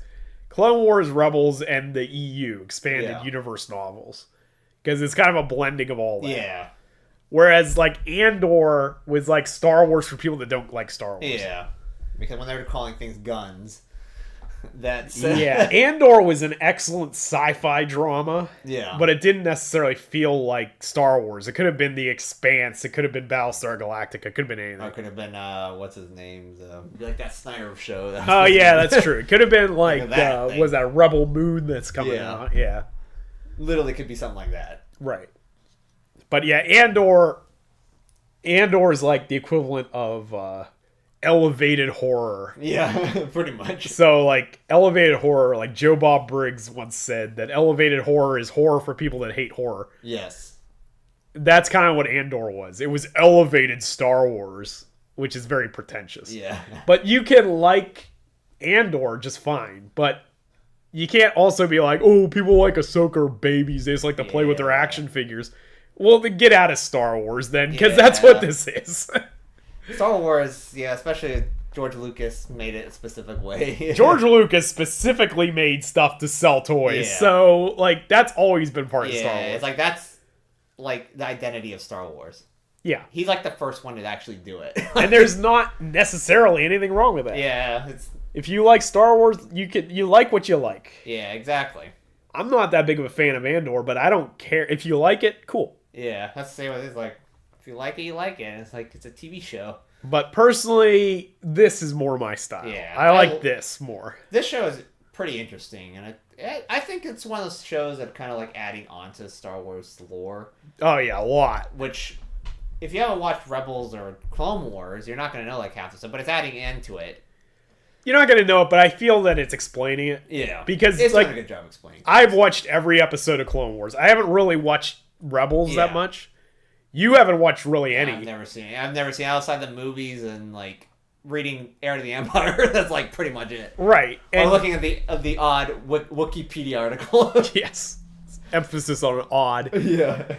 Clone Wars, Rebels, and the EU, Expanded Universe novels. Because it's kind of a blending of all that. Yeah. Whereas, like, Andor was, like, Star Wars for people that don't like Star Wars. Yeah. Because when they were calling things guns... That's yeah, Andor was an excellent sci-fi drama. Yeah. But it didn't necessarily feel like Star Wars. It could have been The Expanse. It could have been Battlestar Galactica. It could have been anything. Or it could have been, what's his name? Like that Snyder show. That's true. It could have been like, was that Rebel Moon that's coming out? Yeah. Literally could be something like that. Right. But yeah, Andor is like the equivalent of... elevated horror. Yeah, pretty much. So, like, elevated horror, like Joe Bob Briggs once said, that elevated horror is horror for people that hate horror. Yes. That's kind of what Andor was. It was elevated Star Wars, which is very pretentious. Yeah. But you can like Andor just fine, but you can't also be like, oh, people like Ahsoka are babies. They just like to play with their action figures. Well, then get out of Star Wars then, because that's what this is. Star Wars, especially George Lucas made it a specific way. George Lucas specifically made stuff to sell toys, so like that's always been part of Star Wars. It's like that's like the identity of Star Wars. Yeah, he's like the first one to actually do it, and there's not necessarily anything wrong with that. Yeah, if you like Star Wars, you like what you like. Yeah, exactly. I'm not that big of a fan of Andor, but I don't care if you like it. Cool. Yeah, that's the same with it's like. If you like it, you like it. It's like it's a TV show. But personally, this is more my style. Yeah, I like this more. This show is pretty interesting, and I think it's one of those shows that kind of like adding on to Star Wars lore. Oh yeah, a lot. Which, if you haven't watched Rebels or Clone Wars, you're not going to know like half the stuff. But it's adding into it. You're not going to know it, but I feel that it's explaining it. Yeah, because it's like doing a good job explaining. I've watched every episode of Clone Wars. I haven't really watched Rebels that much. You haven't watched really any. I've never seen it. I've never seen outside the movies and like reading Heir to the Empire. That's like pretty much it. Right. Or looking at the odd Wikipedia article. Yes. Emphasis on odd. Yeah.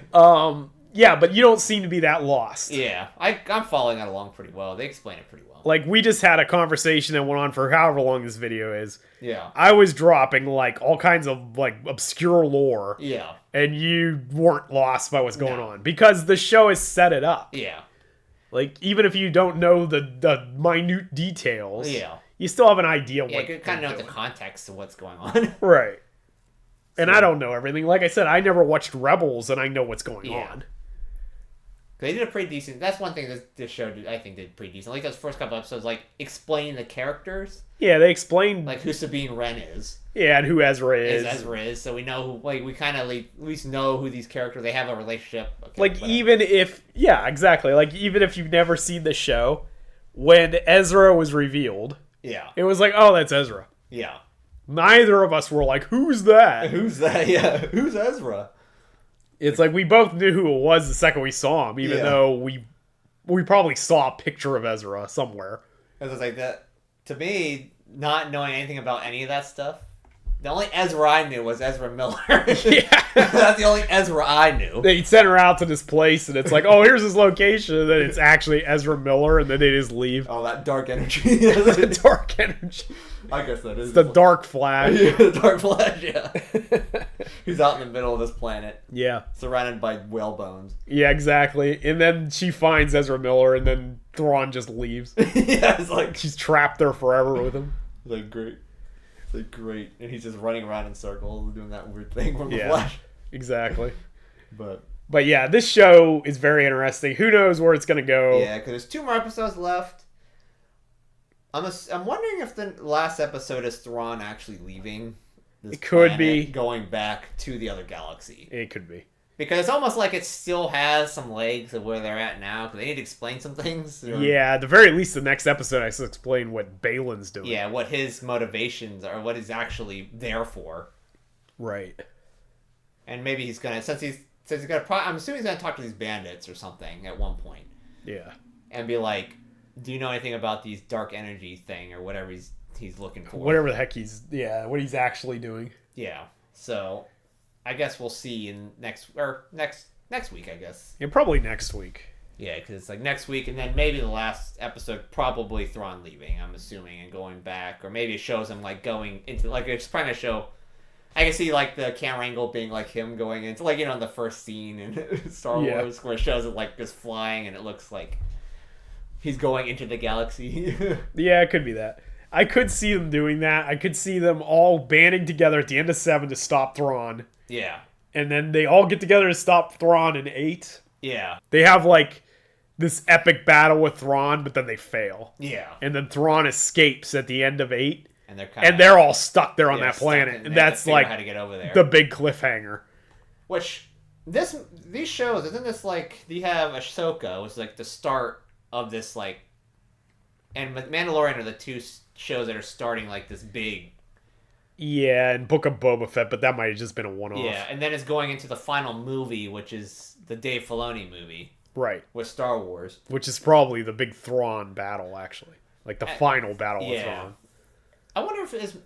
Yeah, but you don't seem to be that lost. Yeah. I'm following that along pretty well. They explain it pretty well. Like, we just had a conversation that went on for however long this video is. Yeah. I was dropping, like, all kinds of, like, obscure lore. Yeah. And you weren't lost by what's going on. Because the show has set it up. Yeah. Like, even if you don't know the minute details, you still have an idea what you kind of know the context of what's going on. Right. And I don't know everything. Like I said, I never watched Rebels, and I know what's going on. They did a pretty decent... That's one thing this show, I think, did pretty decent. Like, those first couple episodes, like, explain the characters. Yeah, they explained... Like, who Sabine Wren is. Yeah, and who Ezra is. So we know, like, we kind of, like, at least know who these characters... They have a relationship. Okay, like, even if... Yeah, exactly. Like, even if you've never seen the show, when Ezra was revealed... Yeah. It was like, oh, that's Ezra. Yeah. Neither of us were like, who's that? Who's that? Yeah. Who's Ezra? It's like we both knew who it was the second we saw him, even though we probably saw a picture of Ezra somewhere. It was like that. To me, not knowing anything about any of that stuff, the only Ezra I knew was Ezra Miller. Yeah. That's the only Ezra I knew. They sent her out to this place, and it's like, oh, here's his location, and then it's actually Ezra Miller, and then they just leave. Oh, that dark energy. The dark energy. I guess that is. It's the Dark Flash. Yeah, the Dark Flash, yeah. He's out in the middle of this planet. Yeah. Surrounded by whale bones. Yeah, exactly. And then she finds Ezra Miller, and then Thrawn just leaves. Yeah, it's like... She's trapped there forever with him. Like, great. It's like, great. And he's just running around in circles, doing that weird thing from the Flash. Exactly. But yeah, this show is very interesting. Who knows where it's going to go? Yeah, because there's 2 more episodes left. I'm wondering if the last episode is Thrawn actually leaving this It could planet, be. going back to the other galaxy. It could be. Because it's almost like it still has some legs of where they're at now, because they need to explain some things. Yeah, at the very least, the next episode I should explain what Balin's doing. Yeah, what his motivations are, what he's actually there for. Right. And maybe he's gonna, since he's gonna, I'm assuming he's gonna talk to these bandits or something at one point. Yeah. And be like, do you know anything about these dark energy thing or whatever he's looking for? Whatever the heck what he's actually doing. Yeah. So, I guess we'll see in next week, I guess. Yeah, probably next week. Yeah, because it's like next week, and then maybe the last episode, probably Thrawn leaving, I'm assuming, and going back, or maybe it shows him like going into, like, it's probably gonna show. I can see like the camera angle being like him going into, like, in the first scene in Star Wars, where it shows it like just flying, and it looks like he's going into the galaxy. Yeah, it could be that. I could see them doing that. I could see them all banding together at the end of 7 to stop Thrawn. Yeah. And then they all get together to stop Thrawn in 8. Yeah. They have like this epic battle with Thrawn, but then they fail. Yeah. And then Thrawn escapes at the end of 8. And they're all stuck there on that planet. And that's like how to get over there. The big cliffhanger. Which these shows, isn't this like, you have Ahsoka, was like the start of this, like, and Mandalorian are the 2 shows that are starting like this big. Yeah, and Book of Boba Fett, but that might have just been a one-off. Yeah, and then it's going into the final movie, which is the Dave Filoni movie. Right. With Star Wars. Which is probably the big Thrawn battle, actually. Like the final battle with Thrawn. I wonder if is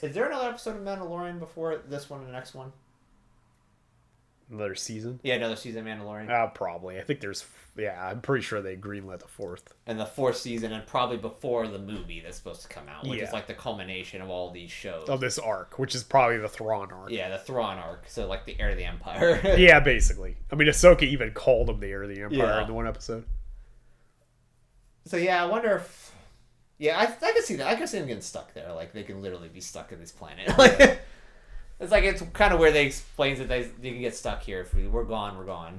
there another episode of Mandalorian before this one and the next one? Another season? Yeah, another season of Mandalorian. Probably. I think I'm pretty sure they greenlit the 4th. And the 4th season, and probably before the movie that's supposed to come out, which is like the culmination of all these shows. Of this arc, which is probably the Thrawn arc. Yeah, the Thrawn arc. So, like, the Heir to the Empire. Yeah, basically. I mean, Ahsoka even called him the Heir to the Empire in the one episode. So, yeah, I wonder if... Yeah, I can see that. I can see them getting stuck there. Like, they can literally be stuck in this planet. Like, it's like, it's kind of where they explain that they can get stuck here. If we're gone, we're gone.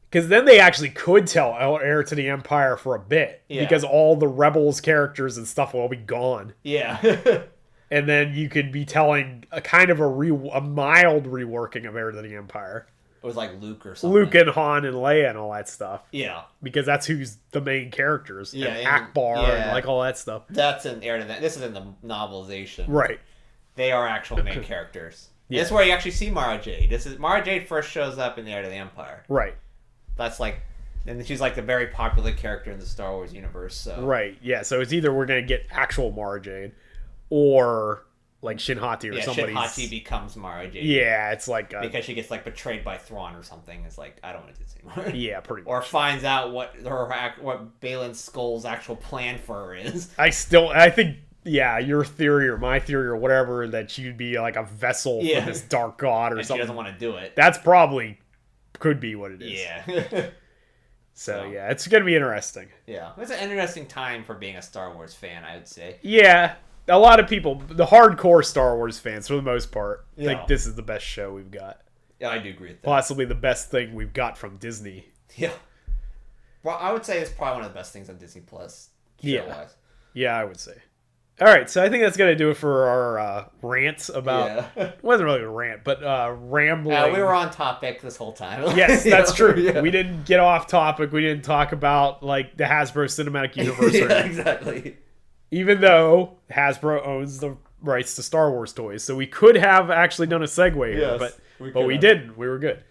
Because then they actually could tell Heir to the Empire for a bit. Yeah. Because all the Rebels characters and stuff will all be gone. Yeah. And then you could be telling a kind of a mild reworking of Heir to the Empire. It was like Luke or something. Luke and Han and Leia and all that stuff. Yeah. Because that's who's the main characters. Yeah. And Akbar and like all that stuff. That's in Heir to that. This is in the novelization. Right. They are actual main characters. Yeah. This is where you actually see Mara Jade. Mara Jade first shows up in the Heir to the Empire. Right. That's like, and she's like the very popular character in the Star Wars universe. So. Right. Yeah. So it's either we're gonna get actual Mara Jade, or like Shinhati or somebody. Shinhati becomes Mara Jade. Yeah, it's like because she gets like betrayed by Thrawn or something. It's like, I don't want to do this anymore. Yeah, pretty much. Or finds out what Baylan Skoll's actual plan for her is. I think, yeah, your theory or my theory or whatever, that she'd be like a vessel for this dark god or something. She doesn't want to do it. That's probably could be what it is. Yeah. So yeah, it's gonna be interesting. Yeah, it's an interesting time for being a Star Wars fan, I would say. Yeah. A lot of people, the hardcore Star Wars fans, for the most part, think this is the best show we've got. Yeah, I do agree with that. Possibly the best thing we've got from Disney. Yeah. Well, I would say it's probably one of the best things on Disney Plus. Show-wise. Yeah, I would say. All right, so I think that's going to do it for our rants about... Yeah. It wasn't really a rant, but rambling. We were on topic this whole time. Yes, that's true. Yeah. We didn't get off topic. We didn't talk about like the Hasbro Cinematic Universe. Exactly. Even though Hasbro owns the rights to Star Wars toys. So we could have actually done a segue here, but we didn't. We were good.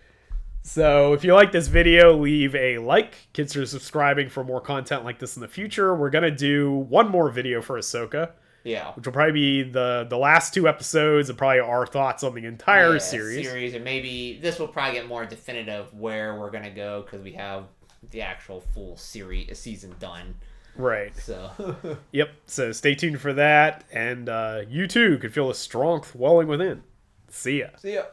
So if you like this video, leave a like. Consider subscribing for more content like this in the future. We're going to do one more video for Ahsoka. Yeah. Which will probably be the last 2 episodes and probably our thoughts on the entire series. And maybe this will probably get more definitive where we're going to go because we have the actual full season done. Right. So. Yep. So stay tuned for that. And you too could feel a strength welling within. See ya. See ya.